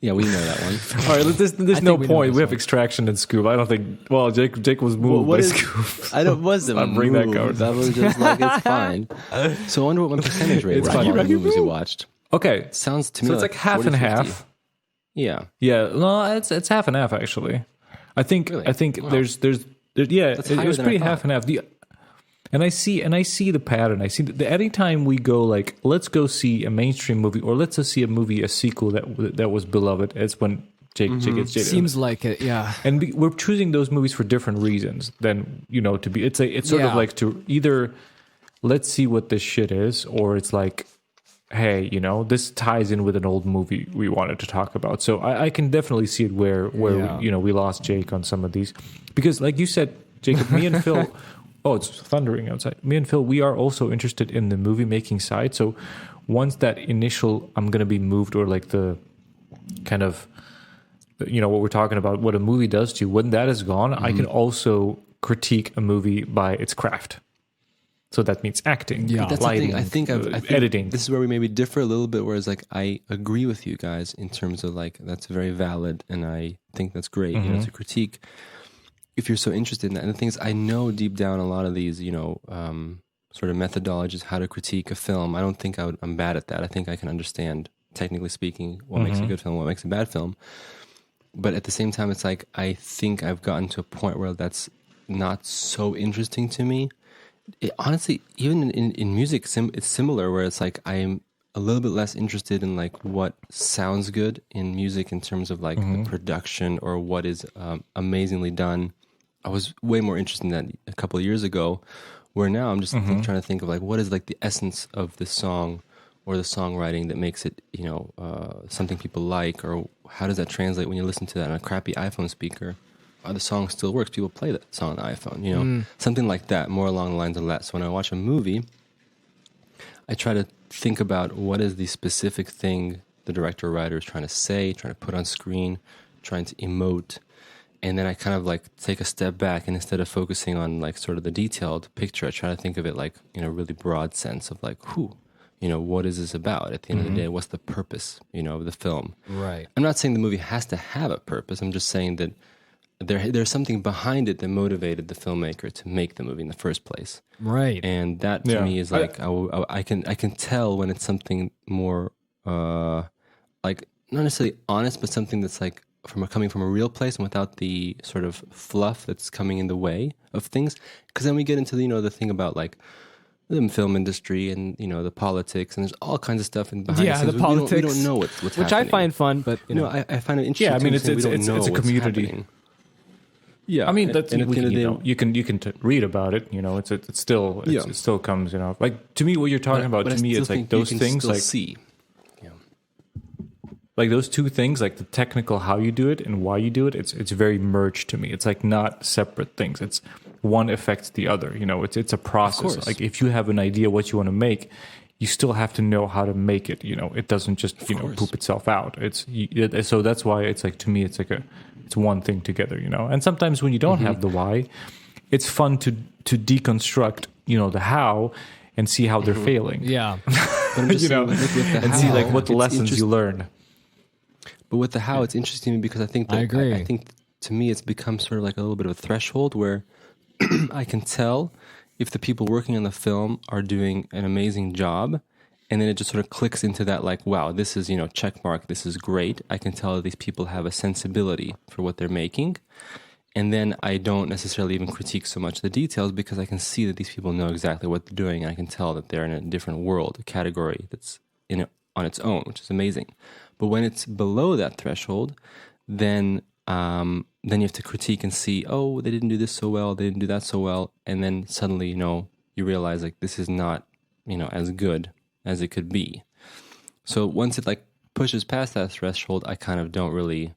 Yeah, we know that one. All right, there's no think we know point. this We have one. Extraction and Scoop. I don't think. Well, Jake was moved by Scoop. I don't wasn't I'll bring that moved. card. That was just like it's fine. So I wonder what my percentage rate It's was fine. on all the movies you watched. Okay, Sounds to me so it's like half 40, and 50. half. Yeah. Yeah, no, it's half and half actually. I think Really? Wow. there's yeah, That's it higher was than I pretty thought. half and half. And I see the pattern. I see that anytime we go like let's go see a mainstream movie or let's just see a sequel that was beloved. It's when Jake gets jaded. Seems like it, yeah. And we're choosing those movies for different reasons than to be. It's sort of Yeah. like to either let's see what this shit is, or it's like, hey, this ties in with an old movie we wanted to talk about. So I can definitely see it where Yeah. we lost Jake on some of these because, like you said, Jacob, me and Phil, Oh, it's thundering outside. Me and Phil, we are also interested in the movie making side. So once that initial, I'm going to be moved, or like the kind of, what we're talking about, what a movie does to you, when that is gone, I can also critique a movie by its craft. So that means acting, lighting, I think editing. This is where we maybe differ a little bit, whereas like I agree with you guys in terms of like that's very valid, and I think that's great. It's a critique if you're so interested in that. And the thing is, I know deep down a lot of these, sort of methodologies, how to critique a film. I don't think I'm bad at that. I think I can understand, technically speaking, what makes a good film, what makes a bad film. But at the same time, it's like I think I've gotten to a point where that's not so interesting to me. Honestly, even in music, it's similar, where it's like I'm a little bit less interested in like what sounds good in music in terms of like the production or what is amazingly done. I was way more interested in that a couple of years ago, where now I'm just trying to think of like what is like the essence of the song or the songwriting that makes it, something people like, or how does that translate when you listen to that on a crappy iPhone speaker? The song still works. People play that song on the iPhone, something like that, more along the lines of that. So when I watch a movie, I try to think about what is the specific thing the director or writer is trying to say, trying to put on screen, trying to emote. And then I kind of like take a step back, and instead of focusing on like sort of the detailed picture, I try to think of it like in a really broad sense of like, what is this about? At the end of the day, what's the purpose, of the film? Right. I'm not saying the movie has to have a purpose. I'm just saying that there's something behind it that motivated the filmmaker to make the movie in the first place. Right. And that to me is like, I can tell when it's something more, like not necessarily honest, but something that's like coming from a real place and without the sort of fluff that's coming in the way of things. Because then we get into the thing about like the film industry and the politics, and there's all kinds of stuff in behind the scenes. The politics. We don't know what's which happening. I find fun, but I find it interesting. Yeah, I mean it's a community. Happening. Yeah, I mean that's you can read about it. It still comes. Like to me, what you're talking about. To me, it's like those things. Like see. Like those two things, like the technical how you do it and why you do it, it's very merged to me. It's like not separate things. It's one affects the other. It's a process. Like if you have an idea what you want to make, you still have to know how to make it. It doesn't just poop itself out. So that's why it's like to me it's like it's one thing together. And sometimes when you don't have the why, it's fun to deconstruct the how and see how they're failing. Yeah, but with the and how, see like what lessons you learn. But with the how, it's interesting because I think that I agree. I think to me it's become sort of like a little bit of a threshold where I can tell if the people working on the film are doing an amazing job, and then it just sort of clicks into that like, wow, this is check mark, this is great. I can tell that these people have a sensibility for what they're making, and then I don't necessarily even critique so much the details because I can see that these people know exactly what they're doing, and I can tell that they're in a different world, a category that's on its own, which is amazing. But when it's below that threshold, then you have to critique and see, oh, they didn't do this so well, they didn't do that so well, and then suddenly you realize like this is not as good as it could be. So once it like pushes past that threshold, I kind of don't really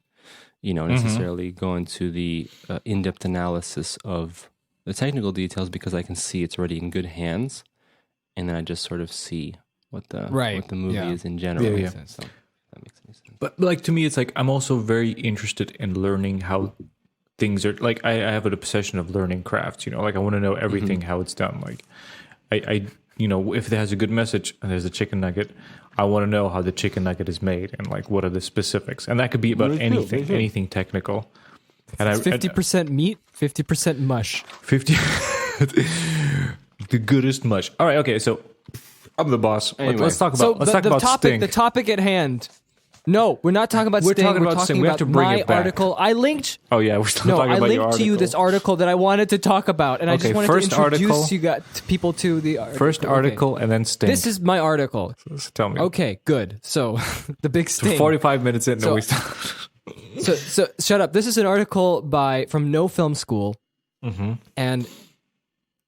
necessarily go into the in-depth analysis of the technical details because I can see it's already in good hands, and then I just sort of see what the movie is in general. Yeah. So that makes any sense. But like to me, it's like I'm also very interested in learning how things are. Like I have an obsession of learning crafts. Like I want to know everything how it's done. Like I if it has a good message and there's a chicken nugget, I want to know how the chicken nugget is made and like what are the specifics. And that could be about anything technical. And 50% meat, 50% mush. 50 the goodest mush. All right, okay, so I'm the boss. Anyway. Let's talk about Sting. The topic at hand. No, we're not talking about We're Sting. talking about Sting. We have to bring my it back. article. I linked. Oh yeah, we're still talking about your article. I linked to you this article that I wanted to talk about, and I just wanted to introduce people to the article. First article and then Sting. This is my article. So tell me. Okay, good. So the big Sting. 45 minutes in, so shut up. This is an article from No Film School, and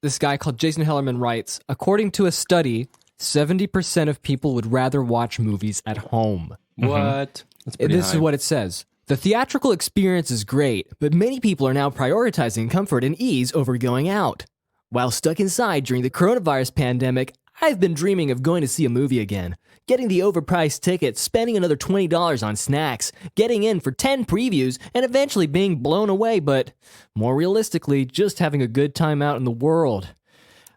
this guy called Jason Hellerman writes, according to a study, 70% of people would rather watch movies at home. What? This is what it says. The theatrical experience is great, but many people are now prioritizing comfort and ease over going out. While stuck inside during the coronavirus pandemic, I've been dreaming of going to see a movie again. Getting the overpriced ticket, spending another $20 on snacks, getting in for 10 previews, and eventually being blown away, but more realistically, just having a good time out in the world.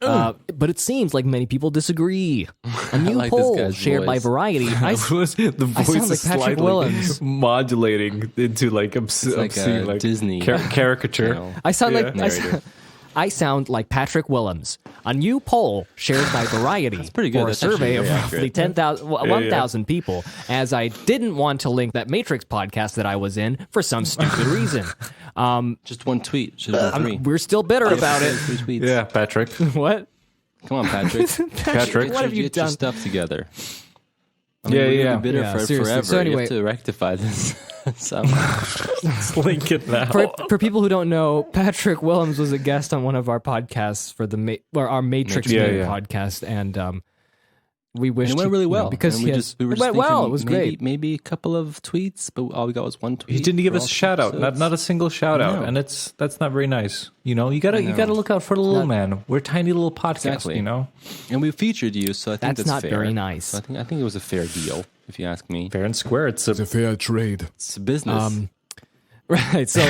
But it seems like many people disagree. A new like poll shared by Variety. The voice sound is like Patrick slightly Willems. modulating into like It's like obscene, a like Disney caricature. channel. I sound Yeah. like I sound like Patrick Willems. A new poll shared by Variety That's pretty good. for a That's survey of actually very roughly accurate. 10,000, 1,000 people, as I didn't want to link that Matrix podcast that I was in for some stupid reason. Just one tweet. Should have been 3. We're still bitter about it. 3 tweets. Yeah, Patrick. What? Come on, Patrick. Patrick. What have you Get your done? stuff together. I mean, Yeah, we're yeah. gonna be bitter Yeah, for seriously. forever. So You anyway- have to rectify this somehow. Let's link it now. For people who don't know, Patrick Willems was a guest on one of our podcasts for our Matrix Yeah, Game yeah. podcast, and we wish And it went really well because and he we has, were it just went well. thinking It was maybe, great. Maybe a couple of tweets, but all we got was one tweet. He didn't give for us a all shout out, episodes. not a single shout out, No. and that's not very nice. You know, you gotta look out for the little man. We're tiny little podcast, Exactly. you know, And we featured you, so I think That's not fair. very nice. So I think it was a fair deal, if you ask me. fair and square. It's a fair trade. It's a business. Right. So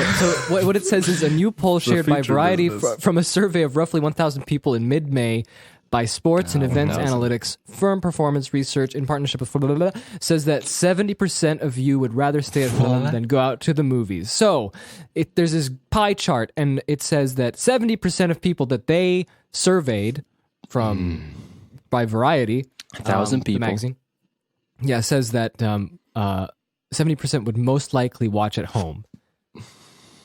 what it says is a new poll shared by feature Variety business. from a survey of roughly 1,000 people in mid-May by Sports and Events 1,000. Analytics firm Performance Research in partnership with blah, blah, blah, says that 70% of you would rather stay at home than go out to the movies. So there's this pie chart, and it says that 70% of people that they surveyed by Variety, 1,000 the people. magazine, says that 70% would most likely watch at home.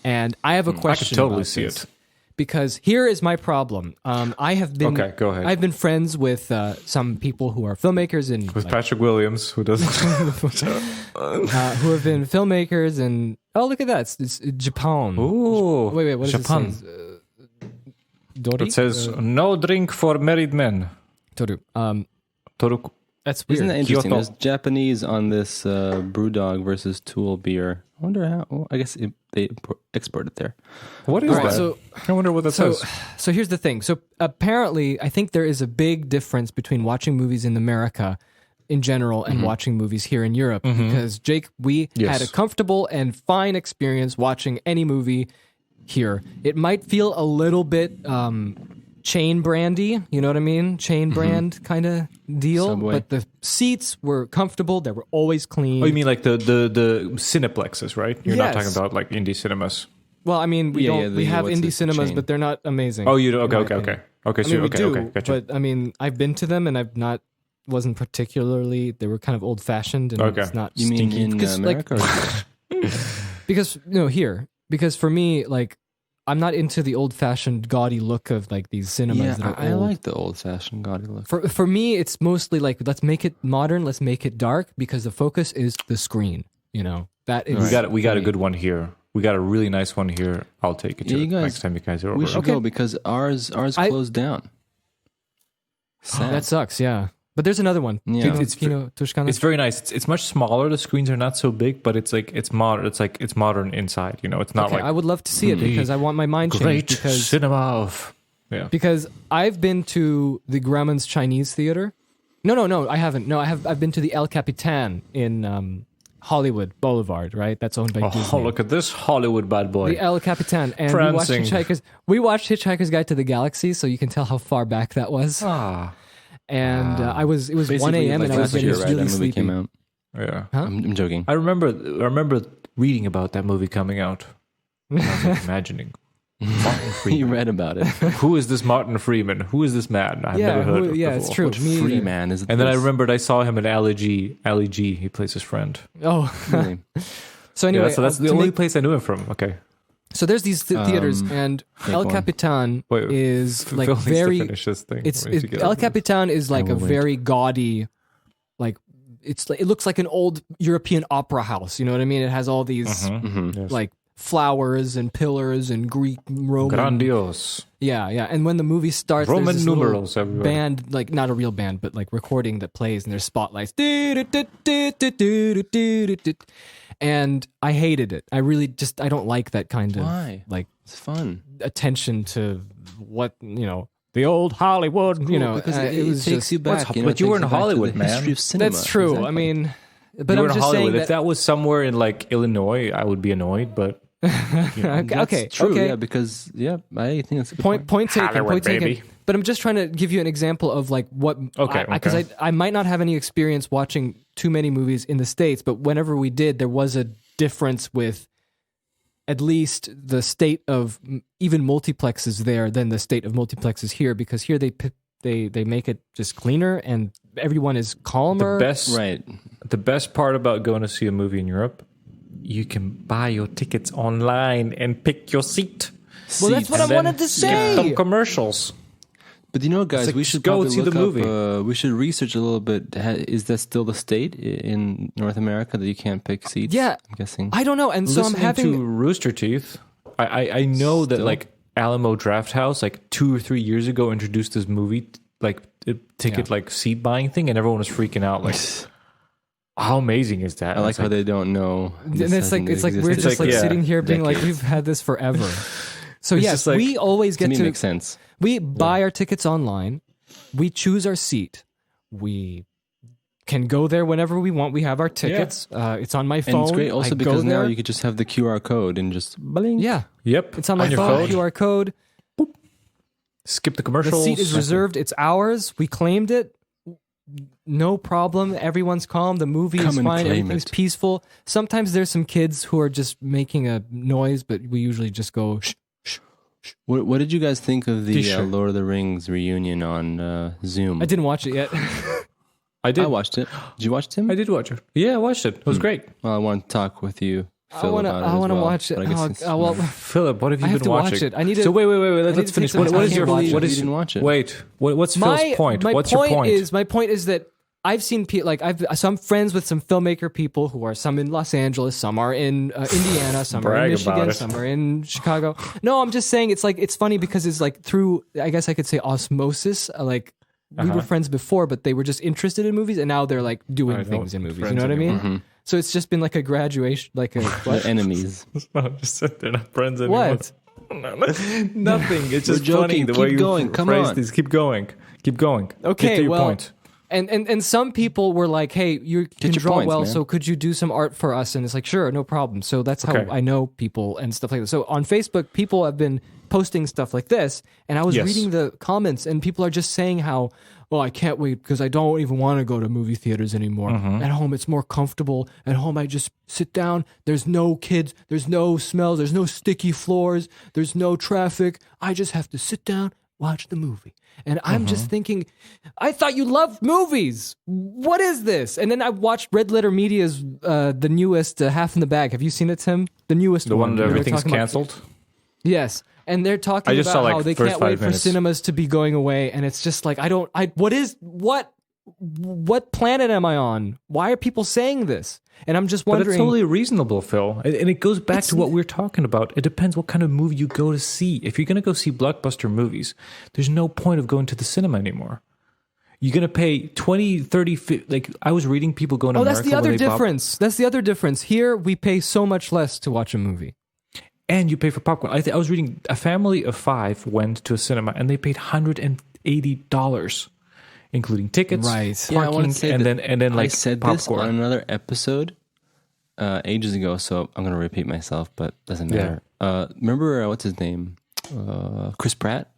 And I have a I question. could totally about see this. it. Because here is my problem. I have been Okay, go ahead. I've been friends with some people who are filmmakers and With Patrick Williams, who doesn't. who have been filmmakers and look at that, it's Japan. Ooh, Wait, what does Japan. it say? Dori? It says no drink for married men. Toru. Toru. That's weird. Isn't that interesting? Kyoto. There's Japanese on this Brewdog versus Tool beer. I wonder how. Well, I guess they export it there. What is All right, that? so- I wonder what that says. So here's the thing. So apparently, I think there is a big difference between watching movies in America in general and watching movies here in Europe. Because Jake, we Yes. had a comfortable and fine experience watching any movie here. It might feel a little bit chain brandy, you know what I mean? Chain brand kind of deal. Subway. But the seats were comfortable. They were always clean. Oh, you mean like the cineplexes, right? You're not Yes. talking about like indie cinemas. Well, I mean, we Yeah, don't. yeah, we have what's indie it, cinemas, chain? but they're not amazing. Oh, you do? Okay, in my okay, opinion. okay. I mean, we Okay, do, okay, gotcha. but I mean, I've been to them and I've not. Wasn't particularly. They were kind of old fashioned and Okay. it's not You mean stinky. in Because, America? or because here, because for me, like, I'm not into the old fashioned gaudy look of like these cinemas. yeah, that are I old. like the old-fashioned gaudy look. For me, it's mostly like let's make it modern, let's make it dark because the focus is the screen. You know that is. We got a good one here. We got a really nice one here. I'll take it to Yeah, you guys- next time you guys are over. We should Okay. go because ours closed down. Sad. That sucks. Yeah, but there's another one. Yeah. Kino- Kino Toshikana? It's very nice. It's much smaller. The screens are not so big, but it's like it's modern. It's like it's modern inside. You know, it's not Okay, like I would love to see it because I want my mind great changed because cinema of. Yeah. because I've been to the Grauman's Chinese Theater. No, I haven't. No, I've been to the El Capitan in Hollywood Boulevard, right? That's owned by Oh, Disney. look at this Hollywood bad boy. The El Capitan, and Prancing. we watched Hitchhiker's Guide to the Galaxy, so you can tell how far back that was. Ah, And it was 1 Basically, a.m. like and I was last getting year, right? really That movie sleepy. came out. yeah. I'm joking. I remember reading about that movie coming out. I was like imagining. Martin You Freeman. read about it. Who is this Martin Freeman? Who is this man? I've never heard of yeah, before. it's true. Which Me free either. man is And then I this? remembered I saw him in Ali G. Ali G. He plays his friend. Oh, Really? so anyway, Yeah, so that's the to only make- place I knew him from. Okay. So there's these theaters, and El one. Capitan Wait, is like Phil needs to very. finish this thing. It's We need to get El over this. Capitan is like a will wait. very gaudy, like it looks like an old European opera house. You know what I mean? It has all these Yes. like flowers and pillars and Greek Roman. Grandiose. Yeah. And when the movie starts, Roman there's this numerals little everywhere. band, like not a real band, but like recording that plays, and there's spotlights. And I hated it. I really I don't like that kind of Why? like It's fun. attention to what, the old Hollywood, because it was takes just, you back. but you were in Hollywood, man. History of cinema. that's true. Exactly. I mean, but You I'm were in just Hollywood. saying If that was somewhere in like Illinois, I would be annoyed. But okay, true. okay. Yeah, because I think it's a good Point taken. Hollywood, Point taken. baby. But I'm just trying to give you an example of like what. Okay, Because okay. I might not have any experience watching too many movies in the States, but whenever we did, there was a difference with at least the state of even multiplexes there than the state of multiplexes here, because here they make it just cleaner and everyone is calmer. The best part about going to see a movie in Europe, you can buy your tickets online and pick your seat. Well, that's what I wanted to say. Skip some commercials. But guys, like, we should go probably see the look movie. up, we should research a little bit. Is that still the state in North America that you can't pick seats? Yeah. I'm guessing. I don't know, and so I'm Listening having to Rooster Teeth. I know that like Alamo Draft House like 2 or 3 years ago introduced this movie like ticket like seat buying thing, and everyone was freaking out like. How amazing is that? I like how they don't know. And it's like we're just like sitting here being like, we've had this forever. So It's yes, just like- we always get to me to makes sense. we buy our tickets online, we choose our seat, we can go there whenever we want. We have our tickets. It's on my phone. And it's great also I because go now there. you could just have the QR code and just bling. Yeah, Yep. it's on my your phone. QR code. Skip the The commercials. seat is reserved. It's ours. We claimed it. No problem. Everyone's calm. The movie Come is and fine. claim Everything's it. peaceful. Sometimes there's some kids who are just making a noise, but we usually just go shh. What did you guys think of the T-shirt. Lord of the Rings reunion on Zoom? I didn't watch it yet. I did. I watched it. Did you watch it, Tim? I did watch it. Yeah, I watched it. It was great. Well, I want to talk with you, Phil, about it I as want to well, watch it. but I guess it's- well, Philip, what have you I have been to watching? watch it. I need to. So wait. need Let's to finish. take some What is time your to watch it. what You is didn't watch it. Wait. What's Phil's point? What's your point? My point is that I've seen people so I'm friends with some filmmaker people who are some in Los Angeles, some are in Indiana, some are in Brag about Michigan, it. some are in Chicago. No, I'm just saying it's funny because it's like through, I guess I could say osmosis. We were friends before, but they were just interested in movies, and now they're like doing things in movies. You know what I mean? So it's just been like a graduation, like a what? The enemies. No, just said they're not friends anymore. What? Nothing. It's just We're funny joking. the Keep way you going. Come phrased on. this. Keep going. Okay, Get to your well, point. And some people were like, "Hey, you can your draw points, well, man. so could you do some art for us?" And it's like, "Sure, no problem." So that's how Okay. I know people and stuff like that. So on Facebook, people have been posting stuff like this, and I was Yes. reading the comments, and people are just saying how, "Oh, I can't wait because I don't even want to go to movie theaters anymore. At home, it's more comfortable. At home, I just sit down. There's no kids. There's no smells. There's no sticky floors. There's no traffic. I just have to sit down, watch the movie." And I'm just thinking, I thought you loved movies. What is this? And then I watched Red Letter Media's the newest Half in the Bag. Have you seen it, Tim? The newest The one that They're everything's talking about- canceled. Yes. And they're talking I just about saw, like, how they first can't wait 5 for minutes. cinemas to be going away. And it's just like, what planet am I on? Why are people saying this? And I'm just But wondering. it's totally reasonable, Phil. And it goes back to what we're talking about. It depends what kind of movie you go to see. If you're going to go see blockbuster movies, there's no point of going to the cinema anymore. You're going to pay 20, 30, 50, like I was reading people going to America. that's the other when they bought- difference. That's the other difference. Here, we pay so much less to watch a movie. And you pay for popcorn. I was reading a family of 5 went to a cinema and they paid $180, including tickets, Right. parking, Yeah, I want to say and that then like I said popcorn. this on another episode ages ago, so I'm going to repeat myself, but doesn't matter. Remember, what's his name? Chris Pratt?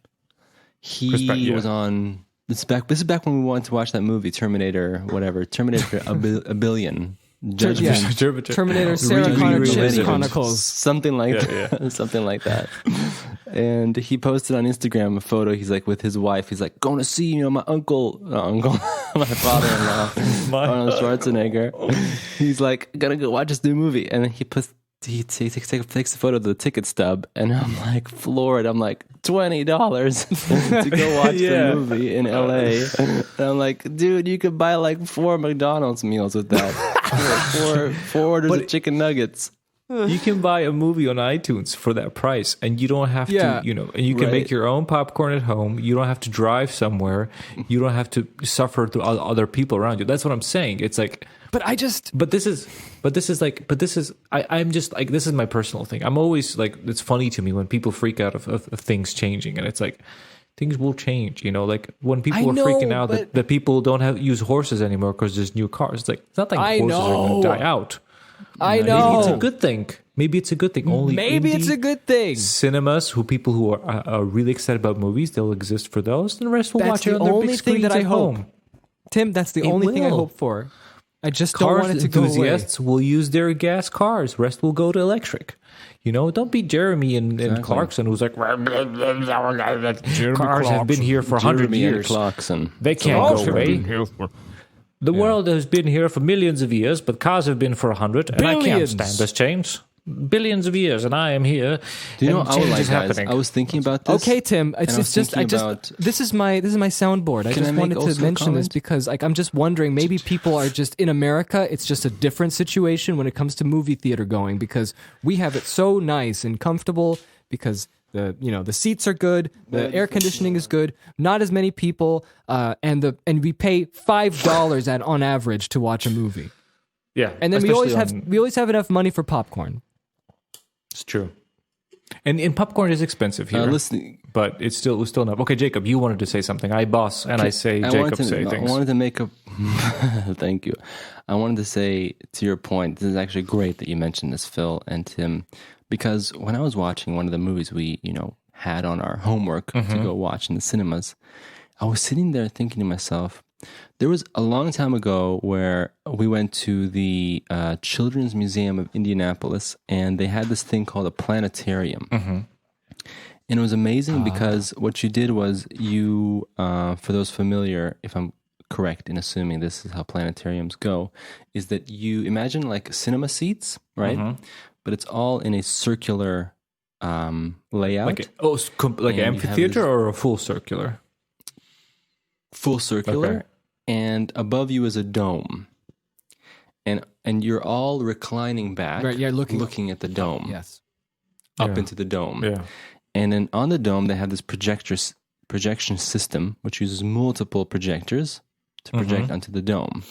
He Pratt, yeah. was on... This is back when we wanted to watch that movie, Terminator, whatever. Terminator a billion. Judgment. Terminator Sarah Connor Chase Millennium. Chronicles. Something like that. Something like that. And he posted on Instagram a photo. He's like with his wife. He's like, going to see, my uncle, my father-in-law, Arnold Schwarzenegger. He's like, gonna go watch this new movie. And then he takes a photo of the ticket stub, and I'm like floored. I'm like $20 to go watch the movie in LA. And I'm like, dude, you could buy like 4 McDonald's meals with that. four orders of chicken nuggets. You can buy a movie on iTunes for that price, and you don't have to, and you can make your own popcorn at home. You don't have to drive somewhere. You don't have to suffer through other people around you. That's what I'm saying. It's like, I'm just like, this is my personal thing. I'm always like, it's funny to me when people freak out of things changing, and it's like, things will change, like when people were freaking out that people don't use horses anymore because there's new cars. It's like, it's not like horses are going to die out. I know. Maybe it's a good thing. Maybe it's a good thing. Maybe it's a good thing. Cinemas, people who are really excited about movies, they'll exist for those, and the rest will watch it on their big screens at home. Tim, that's the only thing I hope for. I just don't want it to go away. Enthusiasts will use their gas cars. Rest will go to electric. Don't be Jeremy and Clarkson, who's like, cars have been here for 100 years. Clarkson. They can't go away. The world has been here for millions of years, but cars have been for 100, and I can't stand this change. Billions of years, and I am here. Do you know what I happening? I was thinking about this. Okay, Tim. This is my soundboard. I just wanted to mention this because I'm just wondering, maybe people are just in America. It's just a different situation when it comes to movie theater going, because we have it so nice and comfortable because the seats are good, the air conditioning is good, not as many people, and we pay $5 on average to watch a movie. Yeah, and then we always have enough money for popcorn. It's true, and popcorn is expensive here. But it's still enough. Okay, Jacob, you wanted to say something. I boss, and I say Jacob say things. I wanted to make a thank you. I wanted to say to your point. This is actually great that you mentioned this, Phil and Tim. Because when I was watching one of the movies we, had on our homework to go watch in the cinemas, I was sitting there thinking to myself, there was a long time ago where we went to the Children's Museum of Indianapolis, and they had this thing called a planetarium. And it was amazing because what you did was you, for those familiar, if I'm correct in assuming this is how planetariums go, is that you imagine like cinema seats, right? But it's all in a circular layout. Like an amphitheater or a full circular? Full circular. Okay. And above you is a dome. And you're all reclining back, right, looking at the dome. Yes. Up into the dome. Yeah. And then on the dome, they have this projection system, which uses multiple projectors to project onto the dome.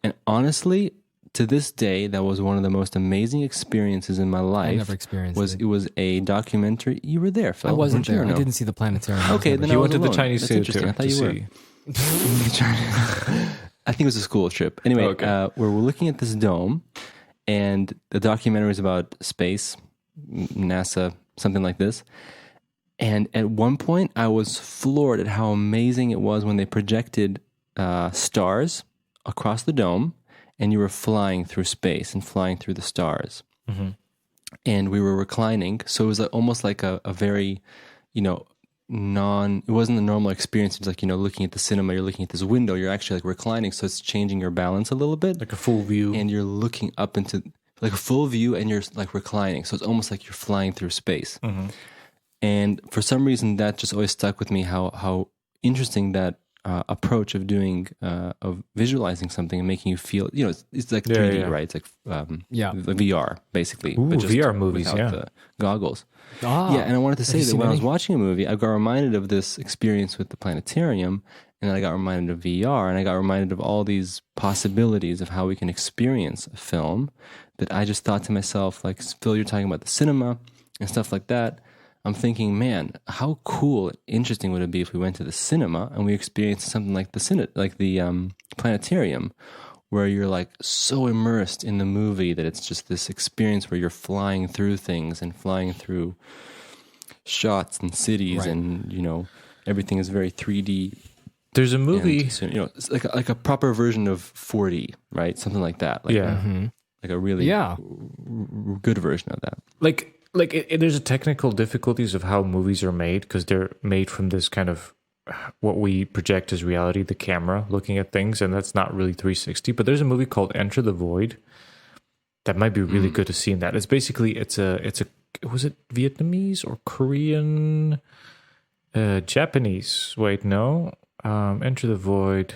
And honestly, to this day, that was one of the most amazing experiences in my life. I never experienced it. It was a documentary. You were there, Phil. I wasn't there. I didn't see the planetarium. Okay, then you went to the Chinese theater. I thought you were. I think it was a school trip. Anyway, we're looking at this dome, and the documentary is about space, NASA, something like this. And at one point, I was floored at how amazing it was when they projected stars across the dome, and you were flying through space and flying through the stars. And we were reclining, so it was almost like a very, it wasn't a normal experience. It's like, looking at the cinema, you're looking at this window, you're actually like reclining, so it's changing your balance a little bit. Like a full view. And you're looking up into, like a full view, and you're like reclining, so it's almost like you're flying through space. And for some reason, that just always stuck with me, how interesting that approach of doing, of visualizing something and making you feel, it's like 3D, right? It's like VR, basically. Ooh, but just VR movies, without the goggles. Yeah, and I wanted to say that when I was watching a movie, I got reminded of this experience with the planetarium, and then I got reminded of VR, and I got reminded of all these possibilities of how we can experience a film, that I just thought to myself, like, Phil, you're talking about the cinema and stuff like that. I'm thinking, man, how cool, interesting would it be if we went to the cinema and we experienced something like the planetarium, where you're like so immersed in the movie that it's just this experience where you're flying through things and flying through shots and cities, and everything is very 3D. There's a movie, and, it's like a proper version of 4D, right? Something like that. Like a really good version of that. There's a technical difficulties of how movies are made, because they're made from this kind of what we project as reality, the camera looking at things, and that's not really 360. But there's a movie called Enter the Void that might be really good to see in that. It's basically it's a was it Vietnamese or Korean, Japanese? Wait, no. Enter the Void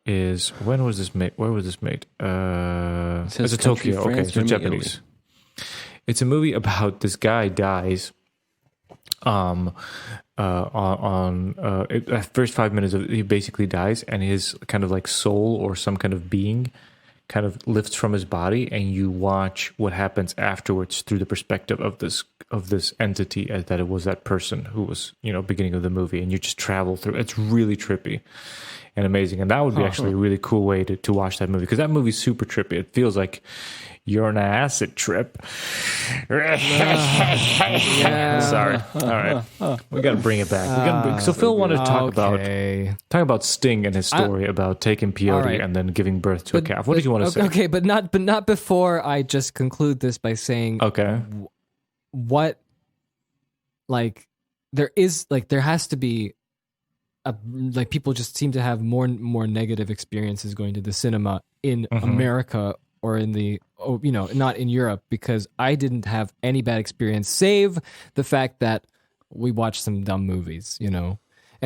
is, when was this made? Where was this made? It's a Tokyo. Okay, so Japanese. It's a movie about this guy dies. At first 5 minutes of he basically dies, and his kind of like soul or some kind of being kind of lifts from his body, and you watch what happens afterwards through the perspective of this entity, as that it was that person who was, beginning of the movie, and you just travel through. It's really trippy and amazing, and that would be actually a really cool way to watch that movie, because that movie's super trippy. It feels like you're on an acid trip. Sorry. All right. We got to bring it back. So Phil wanted to talk about Sting and his story about taking peyote and then giving birth to a calf. What did you want to say? Okay, but not before I just conclude this by saying, okay, what, like, there has to be people just seem to have more negative experiences going to the cinema in America or in the, not in Europe, because I didn't have any bad experience, save the fact that we watched some dumb movies, And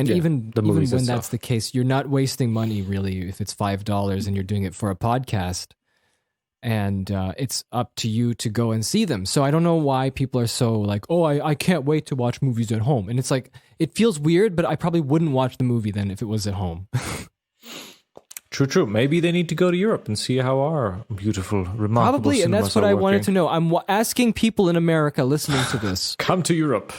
even when that's the case, you're not wasting money really if it's $5 and you're doing it for a podcast, and it's up to you to go and see them. So I don't know why people are so like, oh, I can't wait to watch movies at home. And it's like, it feels weird, but I probably wouldn't watch the movie then if it was at home. True. Maybe they need to go to Europe and see how our beautiful, remarkable probably, and that's what I wanted to know. I'm asking people in America listening to this. Come to Europe.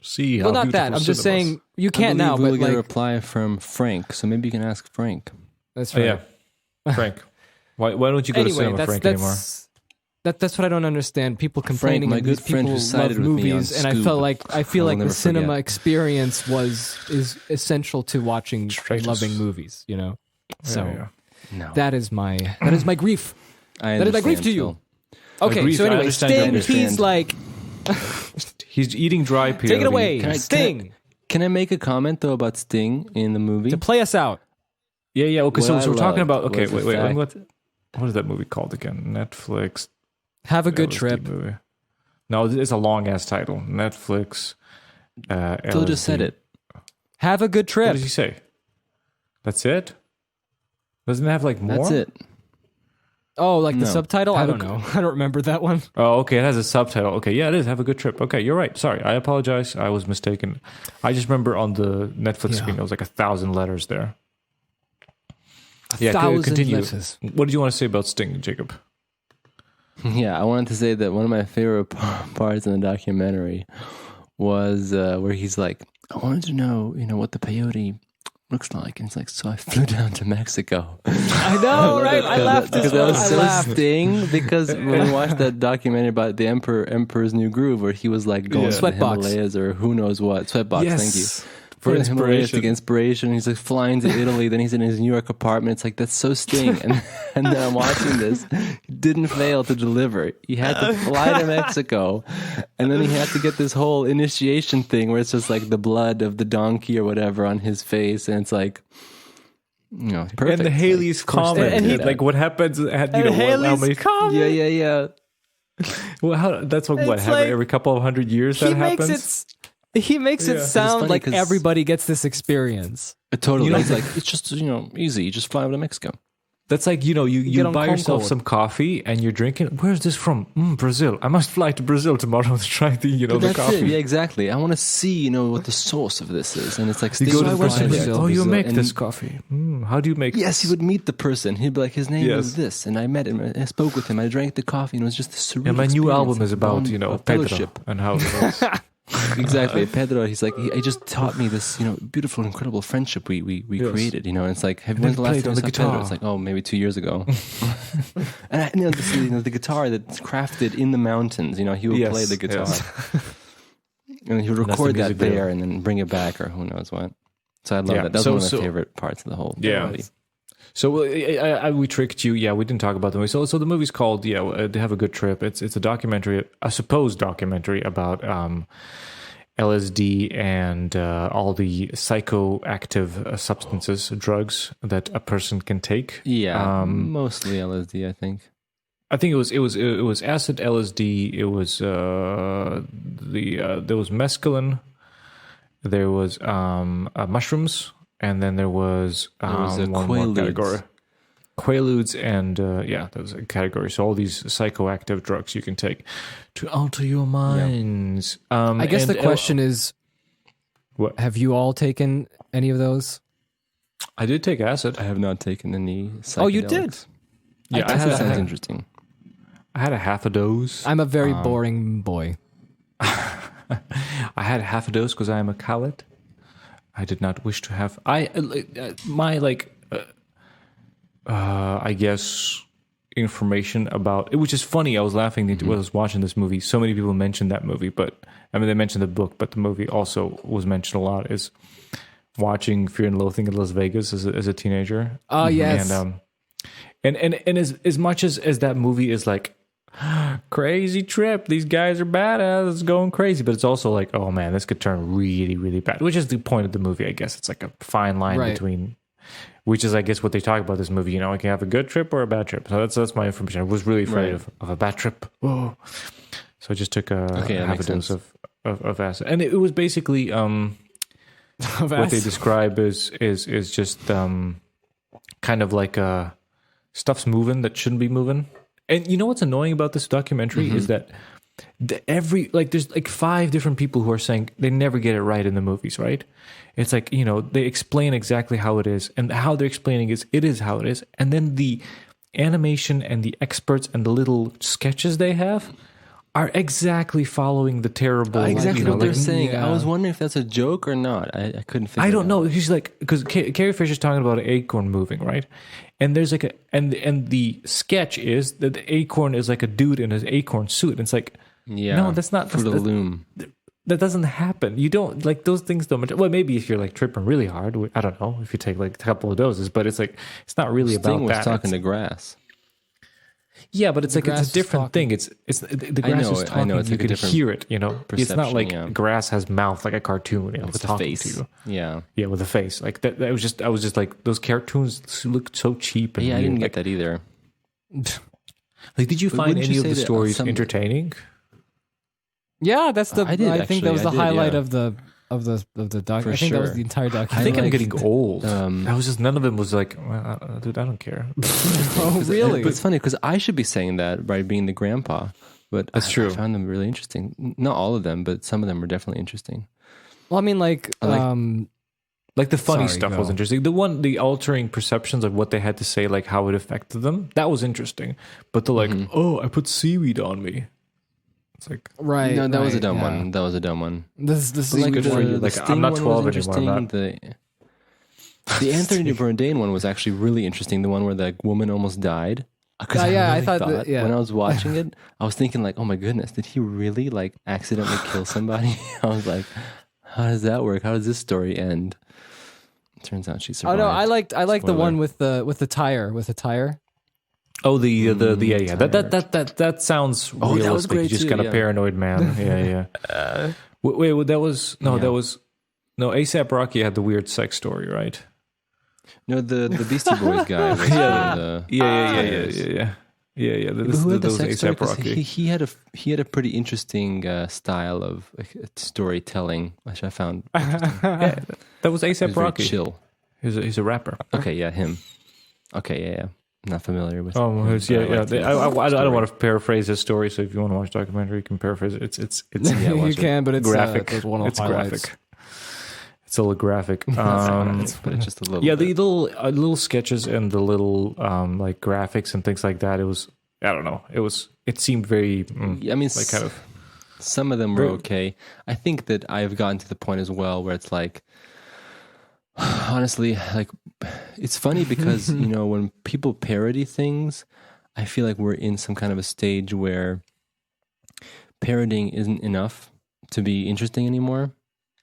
See how well, not that. I'm just saying you can't now. We'll but get a reply from Frank, so maybe you can ask Frank. That's right. Yeah, Frank. Why don't you go to cinema, Frank, anymore? That's what I don't understand. People complaining. Frank, my good friend who sided with me on movies, and I feel like the cinema experience is essential to watching and loving movies. So No. that is my grief. That is my grief to you. Okay, grief, so anyway, Sting, he's like, he's eating dry peyote. take it away, Sting. Can I make a comment though about Sting in the movie? To play us out. Yeah. Okay, so we're talking about. Okay, was wait. What is that movie called again? Netflix. Have a good LSD trip. Movie. No, it's a long ass title. Netflix. Phil just said it. Have a good trip. What does he say? That's it. Doesn't it have like more? That's it. Oh, like the subtitle? I don't know. I don't remember that one. Oh, okay. It has a subtitle. Okay, yeah, it is. Have a good trip. Okay, you're right. Sorry, I apologize. I was mistaken. I just remember on the Netflix screen, there was like 1,000 letters there. Yeah, 1,000 continue. letters. What did you want to say about Sting, Jacob? Yeah, I wanted to say that one of my favorite parts in the documentary was where he's like, I wanted to know, what the peyote looks like, and it's like, so I flew down to Mexico. I know, right? I laughed because that was so Sting. Because when we watched that documentary about the Emperor's New Groove, where he was like going to the Himalayas or who knows what, Sweatbox. Thank you. For inspiration. To get inspiration. He's like flying to Italy, then he's in his New York apartment. It's like, that's so Sting. And then I'm watching this. He didn't fail to deliver. He had to fly to Mexico, and then he had to get this whole initiation thing where it's just like the blood of the donkey or whatever on his face, and it's like, perfect. And the Halley's Comet. And like what happens at, Halley's Comet. Yeah. Well, that's what happens like, every couple of 100 years that happens? He makes it sound like everybody gets this experience. Totally. It's like, it's just, easy. You just fly over to Mexico. That's like, you buy yourself some coffee and you're drinking. Where's this from? Brazil. I must fly to Brazil tomorrow to try the, the coffee. It. Yeah, exactly. I want to see, what the source of this is. And it's like, you go to Brazil. Oh, you make this coffee. How do you make Yes, he would meet the person. He'd be like, his name was this. And I met him. I spoke with him. I drank the coffee. And it was just a surreal my new album is about, Pedro fellowship. And how it was. Exactly. Pedro, he's like, he just taught me this, beautiful, incredible friendship we created, and it's like, have you when's the last time you saw Pedro? It's like, oh, maybe 2 years ago. And the guitar that's crafted in the mountains, he would play the guitar. And he would record that there and then bring it back or who knows what. So I love that. That was one of my favorite parts of the whole movie. So we tricked you. Yeah, we didn't talk about the movie. So the movie's called They Have a Good Trip. It's a documentary, a supposed documentary about LSD and all the psychoactive substances, drugs that a person can take. Yeah, mostly LSD, I think. I think it was acid, LSD. It was there was mescaline. There was mushrooms. And then there was a one more category. Quaaludes and those are categories. So all these psychoactive drugs you can take to alter your minds. I guess the question is, what? Have you all taken any of those? I did take acid. I have not taken any psychedelics. Oh, you did? Yeah, Acid sounds interesting. I had a half a dose. I'm a very boring boy. I had half a dose because I am a coward. I did not wish to have. I guess information about it, which is funny. I was laughing when I was watching this movie. So many people mentioned that movie, but I mean, they mentioned the book, but the movie also was mentioned a lot. Is watching Fear and Loathing in Las Vegas as a teenager. Oh yes, and as much as that movie is like crazy trip, these guys are badass, it's going crazy, but it's also like, oh man, this could turn really, really bad, which is the point of the movie, I guess. It's like a fine line between, which is, I guess, what they talk about this movie. You know, I can have a good trip or a bad trip. So that's my information. I was really afraid of a bad trip. Whoa. So I just took half a dose of acid, and it was basically what they describe is just kind of like stuff's moving that shouldn't be moving. And you know what's annoying about this documentary is that there's like 5 different people who are saying they never get it right in the movies, right? It's like, you know, they explain exactly how it is, and how they're explaining it is how it is. And then the animation and the experts and the little sketches they have are exactly following the terrible... exactly what they're saying. Yeah. I was wondering if that's a joke or not. I couldn't figure it out. I don't know. He's like... Because Carrie Fisher's talking about an acorn moving, right? And there's like and the sketch is that the acorn is like a dude in his acorn suit. And it's like... Yeah. No, that's not... Fruit of the Loom. That doesn't happen. You don't... Like, those things don't... Well, maybe if you're like tripping really hard. I don't know. If you take like a couple of doses. But it's like... It's not really about that. Sting was talking to grass. Yeah, but it's like it's a different thing. It's the grass is talking. It's like you can hear it. You know, it's not like grass has mouth like a cartoon. You know, with a face. To you. Yeah, with a face. Like that. I was just like, those cartoons look so cheap. And I didn't get that either. Like, did you find any of the stories entertaining? Yeah, that's the. I think that was the highlight of the doc. I think that was the entire documentary. I think I'm getting old. I was just, none of them was like, well, dude, I don't care. Oh, really? But it's funny because I should be saying that by being the grandpa. But that's true. I found them really interesting. Not all of them, but some of them were definitely interesting. Well, I mean, like the funny stuff was interesting. The altering perceptions of what they had to say, like how it affected them, that was interesting. But the oh, I put seaweed on me. It's like, right. No, that was a dumb one. That was a dumb one. This is like good for you. Like, I'm not 12 anymore. The Anthony Bourdain one was actually really interesting. The one where the woman almost died. I thought that, when I was watching it, I was thinking like, oh my goodness, did he really like accidentally kill somebody? I was like, how does that work? How does this story end? It turns out she survived. Oh no, I liked the one with the tire. Oh, that sounds realistic. That was great just too, got a paranoid man. Yeah. Wait, that was ASAP Rocky had the weird sex story, right? No, the Beastie Boys guy. Was yeah. Who had the sex story? Rocky. He had a pretty interesting style of storytelling, which I found interesting. Yeah, that was ASAP Rocky. Chill. He's a rapper. Okay, yeah, him. Okay, yeah. Not familiar with. Oh, I don't want to paraphrase his story. So if you want to watch the documentary, you can paraphrase it. It's you can, but it's graphic. It's one of it's highlights. Graphic. It's a little graphic. But it's just a little. Yeah, bit. the little sketches and the little like graphics and things like that. It was, I don't know. It seemed very. I mean, like kind of. Some of them were okay. I think that I've gotten to the point as well where it's like, honestly, like, it's funny because you know, when people parody things, I feel like we're in some kind of a stage where parodying isn't enough to be interesting anymore.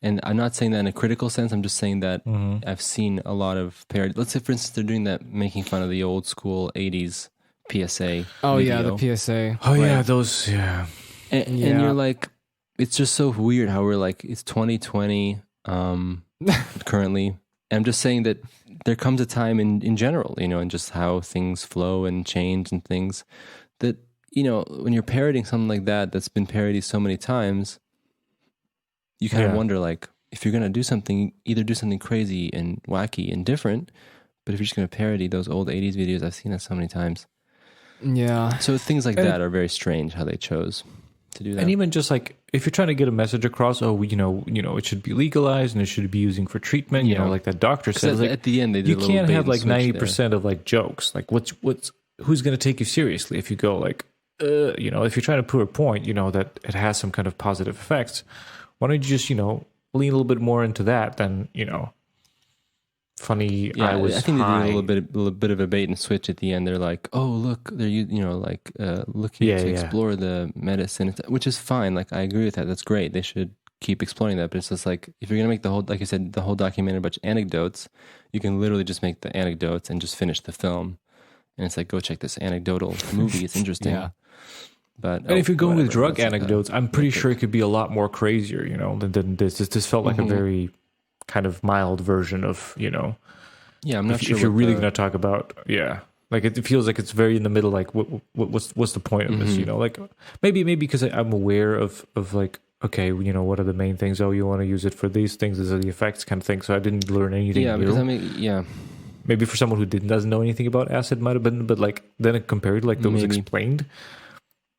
And I'm not saying that in a critical sense. I'm just saying that I've seen a lot of parody. Let's say, for instance, they're doing that, making fun of the old school 80s PSA. Oh, video. yeah, the PSA. Oh, right? Yeah, those, yeah. And you're like, it's just so weird how we're like, it's 2020 currently. And I'm just saying that there comes a time in general, you know, and just how things flow and change and things that, you know, when you're parodying something like that, that's been parodied so many times, you kind of wonder, like, if you're going to do something, either do something crazy and wacky and different, but if you're just going to parody those old 80s videos, I've seen that so many times. Yeah. So things like that are very strange how they chose to do that. And even just like if you're trying to get a message across, it should be legalized and it should be using for treatment. You know, like that doctor says. Like, at the end, they did you can't have like 90% of like jokes. Like who's going to take you seriously if you go like, if you're trying to prove a point, that it has some kind of positive effects. Why don't you just lean a little bit more into that than funny. Yeah, I think they did a little bit of a bait and switch at the end. They're like, oh look, they're looking to explore the medicine, which is fine. Like I agree with that. That's great. They should keep exploring that. But it's just like if you're gonna make the whole, like you said, the whole documentary a bunch of anecdotes, you can literally just make the anecdotes and just finish the film. And it's like, go check this anecdotal movie. It's interesting. Yeah. But if you're going with drug anecdotes, I'm pretty sure it could be a lot more crazier, than this. This felt like a very kind of mild version of, Yeah, I'm not sure if you're really going to talk about, like it feels like it's very in the middle. Like, what's the point of this? Like maybe because I'm aware of like, okay, what are the main things? Oh, you want to use it for these things. These are the effects, kind of thing. So I didn't learn anything. Yeah, new. Maybe for someone who doesn't know anything about acid, might have been, but like then it compared like those explained.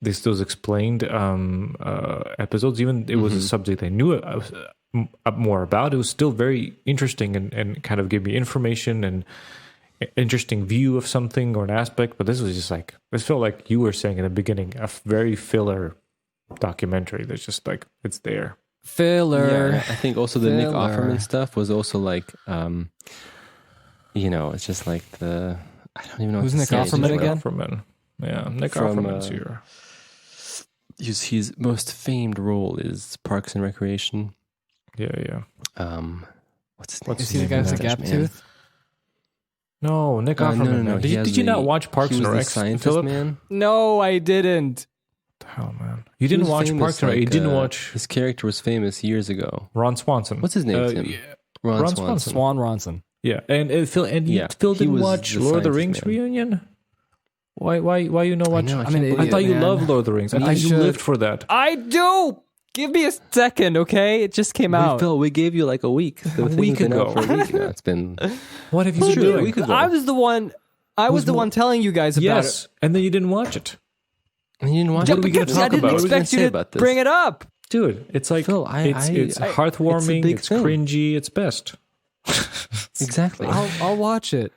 Those explained episodes, even it was a subject I knew more about. It was still very interesting and kind of gave me information and interesting view of something or an aspect. But this was just like, this felt like you were saying in the beginning, a very filler documentary. That's just like, it's there. Filler. Yeah, I think also the Nick Offerman stuff was also like, it's just like I don't even know. Who's Nick Offerman again? Yeah, Nick Offerman's here. His most famed role is Parks and Recreation. Yeah. What's his name? Is he the guy with the gap tooth? No, Nick Offerman. No. Did you not watch Parks and Rec, Philip? Man? No, I didn't. Hell, man. You didn't watch Parks and Rec. You didn't watch... His character was famous years ago. Ron Swanson. What's his name, Tim? Ron Swanson. Swan Ronson. Yeah, and Phil didn't watch Lord of the Rings reunion? Why you know what? I thought you loved Lord of the Rings. I thought you lived for that. I do. Give me a second, okay? It just came out. Phil, we gave you like a week. A week ago. For a week now. It's been. What have you been doing? A week ago. I was the one telling you guys about it. Yes, and then you didn't watch it. And you didn't watch it. What are we going to talk about? I didn't expect you to bring it up, dude. It's like Phil, it's heartwarming. It's cringy. It's best. Exactly. I'll watch it.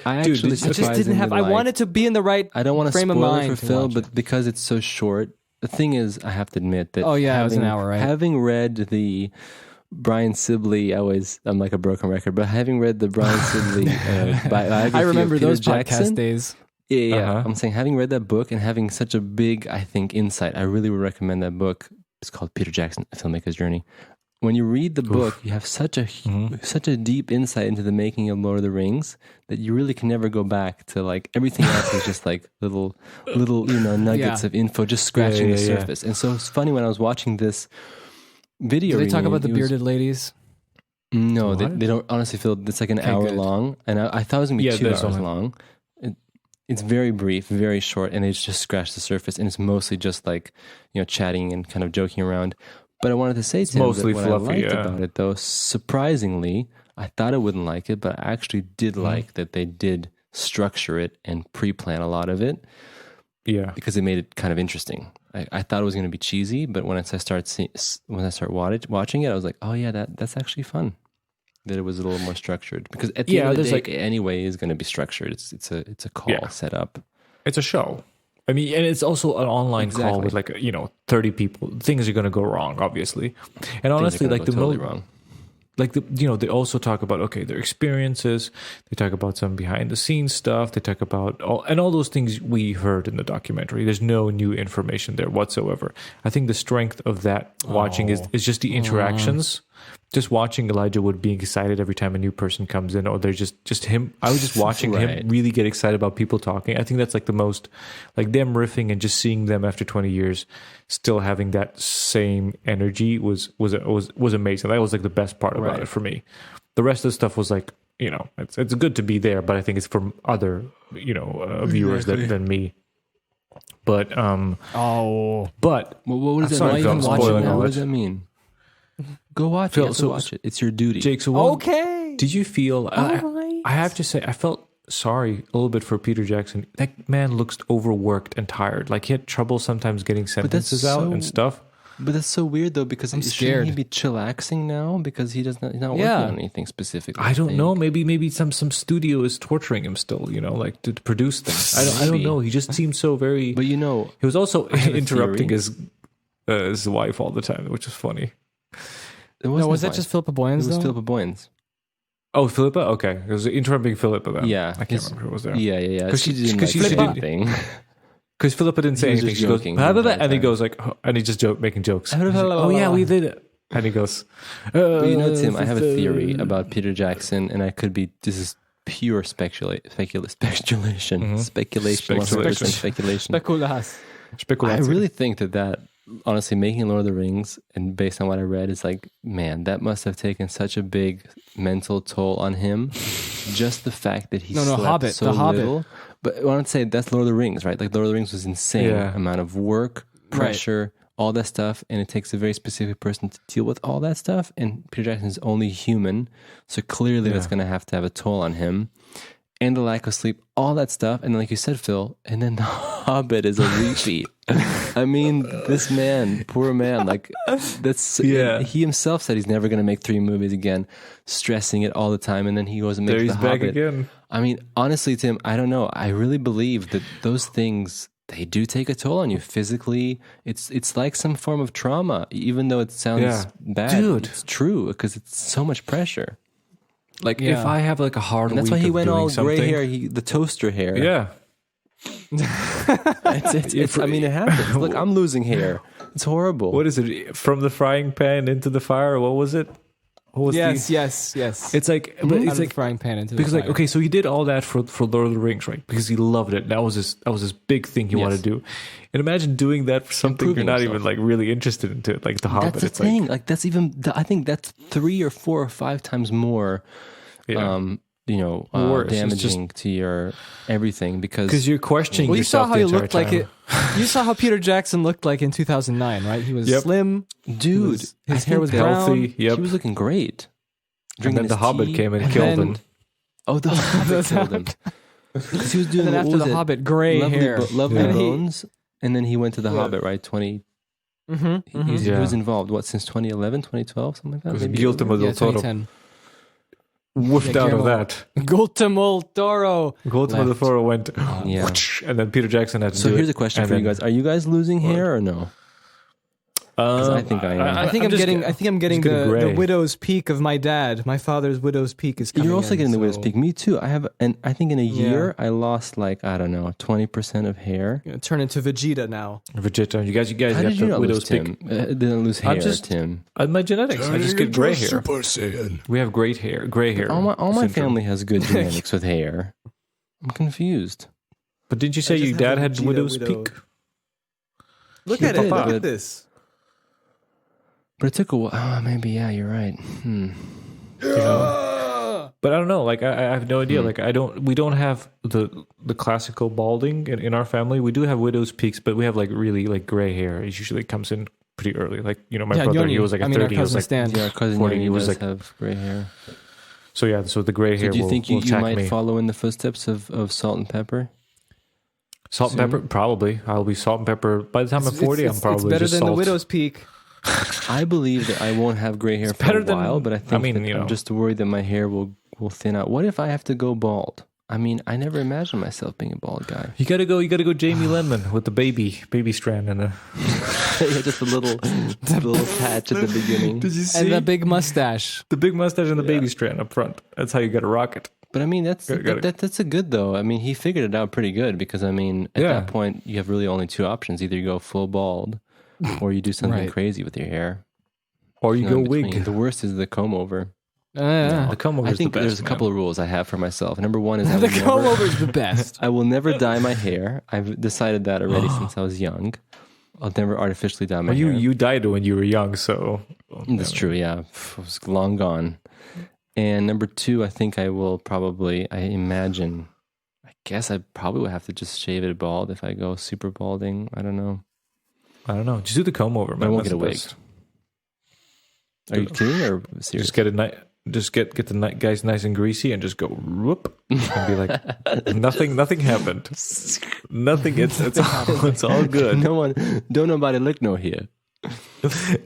I just didn't have. I wanted to be in the right. I don't want to frame of spoil mind it for Phil, but because it's so short. The thing is, I have to admit that. Oh yeah, it was an hour, right? Having read the Brian Sibley, I'm like a broken record, but having read the Brian Sibley biography, I remember of Peter those Jackson, podcast days. Yeah. I'm saying having read that book and having such a big, I think, insight, I really would recommend that book. It's called Peter Jackson: A Filmmaker's Journey. When you read the book, you have such a deep insight into the making of Lord of the Rings that you really can never go back to like everything else is just like little nuggets of info just scratching the surface. And so it's funny when I was watching this video. Did they talk about the bearded ladies? No, they don't. Honestly, Phil, it's like an hour long, and I thought it was gonna be 2 hours long. It's very brief, very short, and it's just scratched the surface, and it's mostly just like chatting and kind of joking around. But I wanted to say to him that what I liked about it, though, surprisingly, I thought I wouldn't like it, but I actually did like that they did structure it and pre-plan a lot of it. Yeah, because it made it kind of interesting. I thought it was going to be cheesy, but when I start watching it, I was like, oh yeah, that's actually fun. That it was a little more structured because at the end of the day, anyway, is going to be structured. It's a call set up. It's a show. I mean, and it's also an online call with 30 people. Things are going to go wrong, obviously. And honestly, like totally wrong. Like they also talk about their experiences. They talk about some behind the scenes stuff. They talk about all those things we heard in the documentary. There's no new information there whatsoever. I think the strength of that watching is just the interactions. Just watching Elijah Wood being excited every time a new person comes in, or they're just him. I was just watching him really get excited about people talking. I think that's like the most, like them riffing and just seeing them after 20 years still having that same energy was amazing. That was like the best part about it for me. The rest of the stuff was like, it's good to be there, but I think it's from other viewers than me. But but what does that mean? What does that mean? Go watch it. Watch it. It's your duty. Jake, so did you feel? I I have to say, I felt sorry a little bit for Peter Jackson. That man looks overworked and tired. Like he had trouble sometimes getting sentences out and stuff. But that's so weird though, because I'm shouldn't he scared. be chillaxing now because he's not working on anything specific. I don't know. Maybe some studio is torturing him still. To produce things. I don't know. He just seems so very. But he was also interrupting his wife all the time, which is funny. Was that just Philippa Boyens? It was Philippa Boyens. Oh, Philippa. Okay, it was interrupting Philippa then. Yeah, I can't remember who was there. Yeah. Because she didn't say anything. Because Philippa didn't say anything. She goes, and he goes like, and he's just making jokes. Like, oh yeah, we did it. And he goes, but Tim, I have a theory about Peter Jackson, and this is pure speculation. I really think that honestly, making Lord of the Rings, and based on what I read, is like, man, that must have taken such a big mental toll on him. Just the fact that he slept Hobbit, so the little. Hobbit. But I want to say that's Lord of the Rings, right? Like Lord of the Rings was insane amount of work, pressure, all that stuff, and it takes a very specific person to deal with all that stuff. And Peter Jackson is only human, so clearly that's going to have a toll on him. And the lack of sleep, all that stuff. And like you said, Phil, and then The Hobbit is a repeat. I mean, this man, poor man, like he himself said he's never going to make 3 movies again, stressing it all the time. And then he goes and makes The Hobbit. Back again. I mean, honestly, Tim, I don't know. I really believe that those things, they do take a toll on you physically. It's like some form of trauma, even though it sounds bad. Dude. It's true because it's so much pressure. Like if I have like a hard week, that's why he went all something, gray hair, the toaster hair. Yeah. I mean, it happens. Look, I'm losing hair. It's horrible. What is it? From the frying pan into the fire? What was it? Yes. It's like, but it's like frying pan into the because fire. like, okay, so he did all that for Lord of the Rings, right? Because he loved it. That was his big thing he wanted to do. And imagine doing that for something you're not even like really interested into, like The Hobbit. That's the thing. Like that's even. I think that's 3 or 4 or 5 times more. Damaging to your everything because you're questioning yourself. You saw how he looked like it. You saw how Peter Jackson looked like in 2009, right? He was slim, dude. His hair was healthy. He was looking great. And then the Hobbit came and killed him. Oh, the Hobbit killed him. Because he was doing. And then after the Hobbit, gray hair, Lovely Bones, and then he went to the Hobbit, right? 20. He was involved. What, since 2011, 2012, something like that. Guillermo del Toro 2010. Woofed out of that. Guillermo del Toro went, whoosh, and then Peter Jackson had to do it. So here's a question for you guys: are you guys losing hair or no? I think I am. I think I'm getting the widow's peak of my dad. My father's widow's peak is coming. You're also getting the widow's peak. Me too. I have, and I think in a year I lost like 20% of hair. Turn into Vegeta now. Vegeta, you guys How got did you the not widow's lose, peak. Didn't lose hair, Tim. My genetics. I just get gray hair. We have great hair. Gray hair. All my family has good genetics with hair. I'm confused. But didn't you say your dad had widow's peak? Look at it. Look at this. But it took a while. Oh, maybe, you're right. But I don't know. Like, I have no idea. Like, we don't have the classical balding in our family. We do have widow's peaks, but we have like really like gray hair. It usually comes in pretty early. Like, my brother, he was like 30. He was like our cousin 40. He was does like have gray hair. So the gray hair. Do you think you might me. follow in the footsteps of Salt and Pepper? Salt and pepper, probably. I'll be salt and pepper. By the time I'm 40, I'm probably it's better just than salt. the widow's peak. I believe that I won't have gray hair for a while, but I think I'm just worried that my hair will thin out. What if I have to go bald? I mean, I never imagined myself being a bald guy. You gotta go Jamie Lenman with the baby strand and just a little patch at the beginning. Did you see? And the big mustache. The big mustache and the baby strand up front. That's how you gotta rock it. But I mean, that's a good though. I mean, he figured it out pretty good because I mean, at that point, you have really only 2 options: either you go full bald, or you do something crazy with your hair, or you go wig. The worst is the comb over. The comb over. I think there's a couple of rules I have for myself. Number 1 is the comb over is the best. I will never dye my hair. I've decided that already since I was young. I'll never artificially dye my hair. You dyed it when you were young, so that's true. Yeah, it was long gone. And number 2, I think I will probably. I guess I probably would have to just shave it bald if I go super balding. I don't know. Just do the comb over, man. I won't get a wig. Are you kidding or serious? Just get a night. just get the guys nice and greasy and just go whoop and be like nothing happened. Nothing. It's all good. Don't nobody lick no here.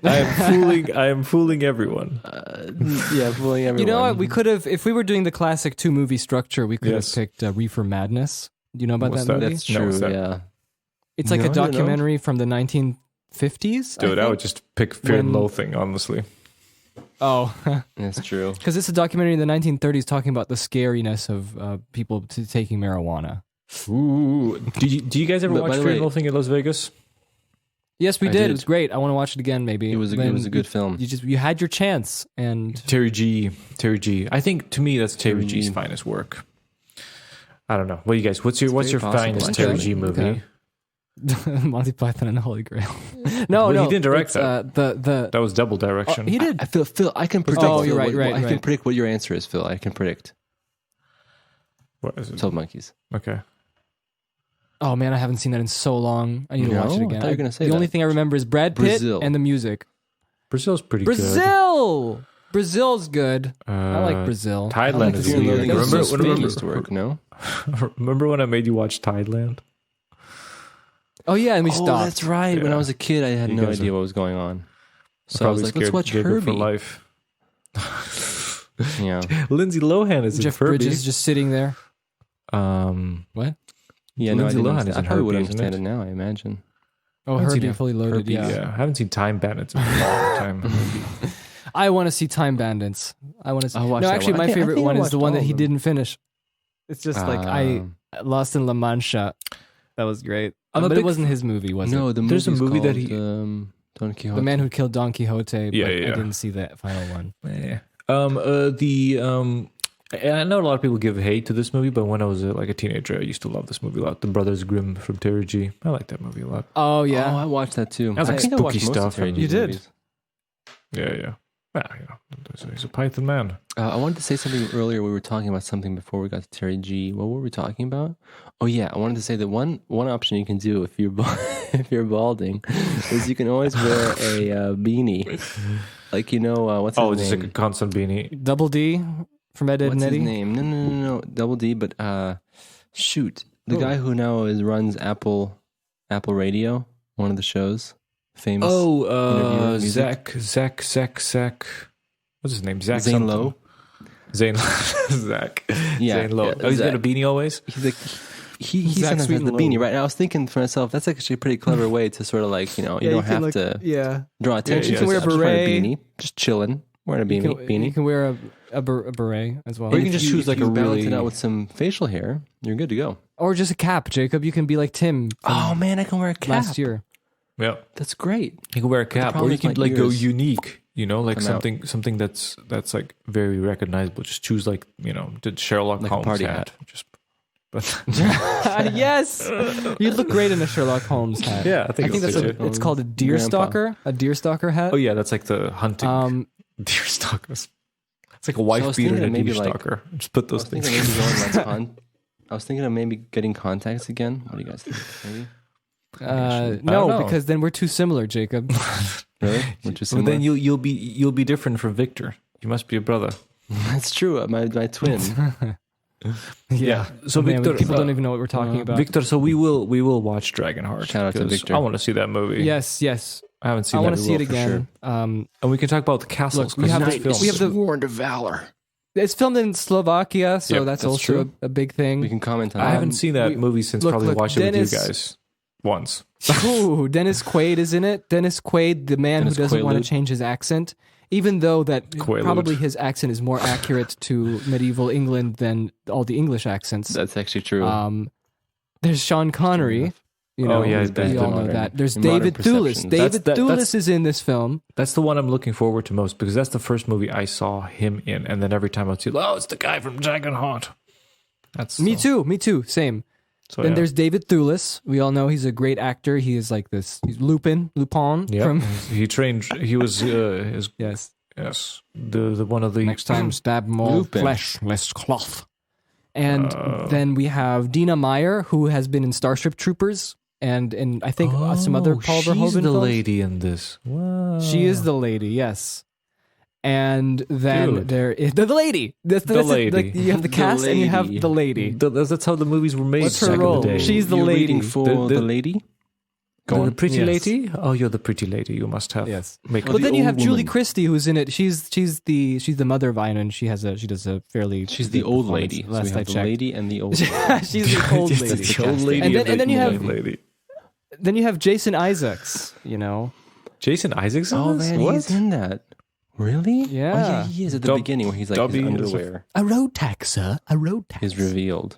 I am fooling everyone. Fooling everyone. You know what? We could have, if we were doing the classic 2-movie structure, we could have picked Reefer Madness. Do you know about What's that that? movie? That's true. Yeah. It's like a documentary from the 1950s. Dude, I would just pick Fear and Loathing, honestly. Oh, That's true. because it's a documentary in the 1930s talking about the scariness of people taking marijuana. Ooh, do you guys ever watch Fear and Loathing in Las Vegas? Yes, we I did. did. It was great. I want to watch it again. Maybe It was a good film. You had your chance, and Terry G. I think to me that's Terry G's finest work. I don't know. Well, you guys, what's your finest Terry G movie? Okay. Monty Python and the Holy Grail. No, he didn't direct that. That was double direction. he did. Phil, I can predict. Oh, you're right. I can predict what your answer is, Phil. I can predict. What is it? 12 Monkeys. Okay. Oh man, I haven't seen that in so long. I need to watch it again. I thought you were gonna say the that. only thing I remember is Brad Pitt Brazil. and the music. Brazil's pretty good. Brazil's good. I like Brazil. Thailand is Fear and weird. Loathing used to work, no? Remember when I made you watch Thailand? Oh yeah, and we stopped. That's right. When Yeah. I was a kid, I had You no guys idea are- what was going on. So I Probably was like, let's scared watch Jacob Herbie. for life. Yeah. Lindsay Lohan is Jeff in Furby. Bridges just sitting there. What? Yeah, no, I Lindsay didn't Lohan understand. is I in probably would Herbie, isn't understand it? it now, I imagine. Oh, haven't seen Herbie it. Fully Loaded. Herbie, Yeah. Yeah, I haven't seen Time Bandits in a long time. I want to see Time Bandits. I want to see. I'll watch No, that actually, one. I my think- I favorite think I one is watched the one all that of he them. didn't finish. It's just like I Lost in La Mancha. That was great. I'm a But big it wasn't his movie, was No, it? the There's a movie's movie that called, Don Quixote. The Man Who Killed Don Quixote. Yeah, but yeah. I didn't see that final one. Yeah. And I know a lot of people give hate to this movie, but when I was like a teenager, I used to love this movie a lot. The Brothers Grimm from Terry G. I like that movie a lot. Oh Oh, yeah. I watched that too. That was I like think I spooky watched most of stuff Terry and- G's You did. movies. Yeah. Well, he's a Python man. I wanted to say something earlier. We were talking about something before we got to Terry G. What were we talking about? Oh yeah, I wanted to say that one option you can do if you're if you're balding is you can always wear a beanie, like what's his Oh, name? it's like a constant beanie. Double D from Ed, Ed What's and his Eddie. name? No, Double D. But shoot, the guy who now runs Apple Radio, one of the shows, famous. Oh, interviewer, music. Zach. What's his name? Zach Zane something. Lowe. Zane Zach. Yeah, Zane Lowe. yeah, Oh, he's got Zach. a beanie always? He's like he Zach sometimes has Sweet the and beanie, Low. right? And I was thinking to myself, that's actually a pretty clever way to sort of like you don't have to Yeah. draw attention. yeah, to yeah. it. You can Just wear a wear a beret. beanie, just chilling, wearing a beanie. You can wear a beret as well. Or you And can if just choose like if you a balance really. it out with some facial hair. You're good to go. Or just a cap, Jacob. You can be like Tim from Oh man, I can wear a cap. last year. Yeah. That's great. You can wear a cap, or problem you is can my like go ears unique. Like come out. something that's like very recognizable. Just choose like the Sherlock Like a Holmes party hat. But Yes, you'd look great in a Sherlock Holmes hat. yeah, I think that's it's called a deer Grandpa. stalker. A deer stalker hat. Oh yeah, that's like the hunting deer stalkers. It's like a I wife was beater thinking and a maybe, deer like- stalker. Just put I those was things. thinking maybe going like I was thinking of maybe getting contacts again. What do you guys think? Maybe. don't No, know. because then we're too similar, Jacob. Really? Which is Well, then you'll be different from Victor. You must be a brother. That's true. My twin. Yeah. So Man, Victor, people don't even know what we're talking about. Victor. So we will watch Dragonheart. Shout out to 'cause Victor. I want to see that movie. Yes, yes. I haven't seen. I want want to see it again. and we can talk about the castles. Look, we 'cause have it's the- filmed. we have the- Sworn to valor. It's filmed in Slovakia, so Yep, that's that's also true. a big thing. We can comment on I that. haven't seen that we- movie since look, probably watched it with Dennis- you guys once. Ooh, Dennis Quaid is in it. Dennis Quaid, the man Dennis who doesn't want Quaalude. to change his accent, even though that Quaalude. probably his accent is more accurate to medieval England than all the English accents. That's actually true. There's Sean Connery. You know, Oh, yeah, he's we been all know modern- that. There's in modern David Thewlis. perceptions. David That's- Thewlis is in this film. That's the one I'm looking forward to most because that's the first movie I saw him in, and then every time I see, it's the guy from Dragonheart. That's Me too. Same. So, Then yeah. there's David Thewlis. We all know he's a great actor. He is like this. He's Lupin yeah. from. He trained. He was his Yes. the one of the Next time, stab more Lupin. flesh, less cloth. And then we have Dina Meyer, who has been in Starship Troopers and in I think some other Paul she's Verhoeven the films. lady in this. Wow. She is the lady, yes. And then Dude. there is the lady. That's The lady. Like, you have the cast and you have lady. the lady. That's how the movies were made. What's her back in the role? day. She's the You're lady. waiting for The- the lady? The pretty Yes. lady. Oh, you're the pretty lady. You must have. Yes. Make But then you old have Julie woman. Christie, who's in it. She's the mother of Iron, and she does a fairly. She's the good old performance, lady. So Last we I have the checked. lady and the old lady. She's the old Yes, lady. that's the old lady. And then you have- lady. Then you have Jason Isaacs. You know. Jason Isaacs. Oh, this? man, What? he's in that. Really? Yeah. Oh, yeah, he is at the Dub- beginning where he's like Dubby his is a- underwear A road tax, sir. A road tax. is revealed.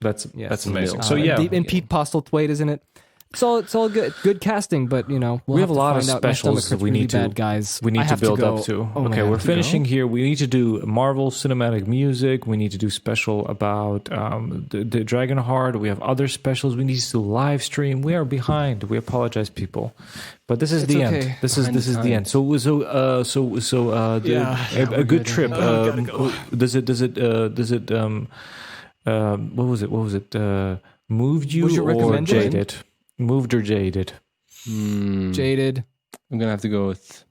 That's Yes. amazing. Uh, So yeah, and Pete Postlethwaite is in it. It's all good casting, but you know we have a to lot of find out. My stomach specials that hurts we really need to bad, guys. we I need to have build go. up to. Oh, Okay, man. we're finishing here. We need to do Marvel Cinematic Music. We need to do special about the Dragonheart. We have other specials. We need to do live stream. We are behind. We apologize, people, but this is It's the okay. end. This is the time. end. A good trip. Does it what was it? Moved you Was your or recommendation? jaded? Moved or jaded? Jaded. I'm gonna have to go with.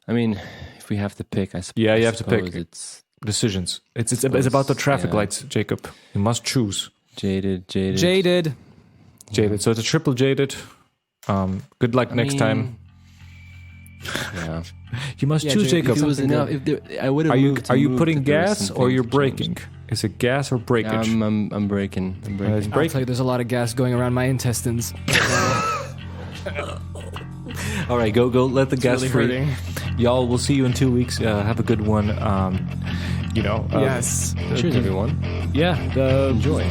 I mean, if we have to pick, I suppose. Yeah, you have to pick. It's Decisions. It's about the traffic yeah. lights, Jacob. You must choose. jaded. Jaded. Jaded. So it's a triple jaded. Good luck next time. Yeah. You must Yeah, choose, Jacob, Jacob. If it was enough, if there, I would have. Are you putting gas or you're braking? Is it gas or breakage? I'm breaking. I'm breaking. It's I'll break. tell you, there's a lot of gas going around my intestines. All right, go. Let the gas really free. hurting. Y'all, we'll see you in 2 weeks. Have a good one. Yes. Cheers, everyone. Yeah. Enjoy.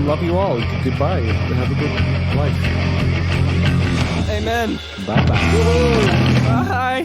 Love you all. Goodbye. Have a good life. Amen. Bye bye. Bye.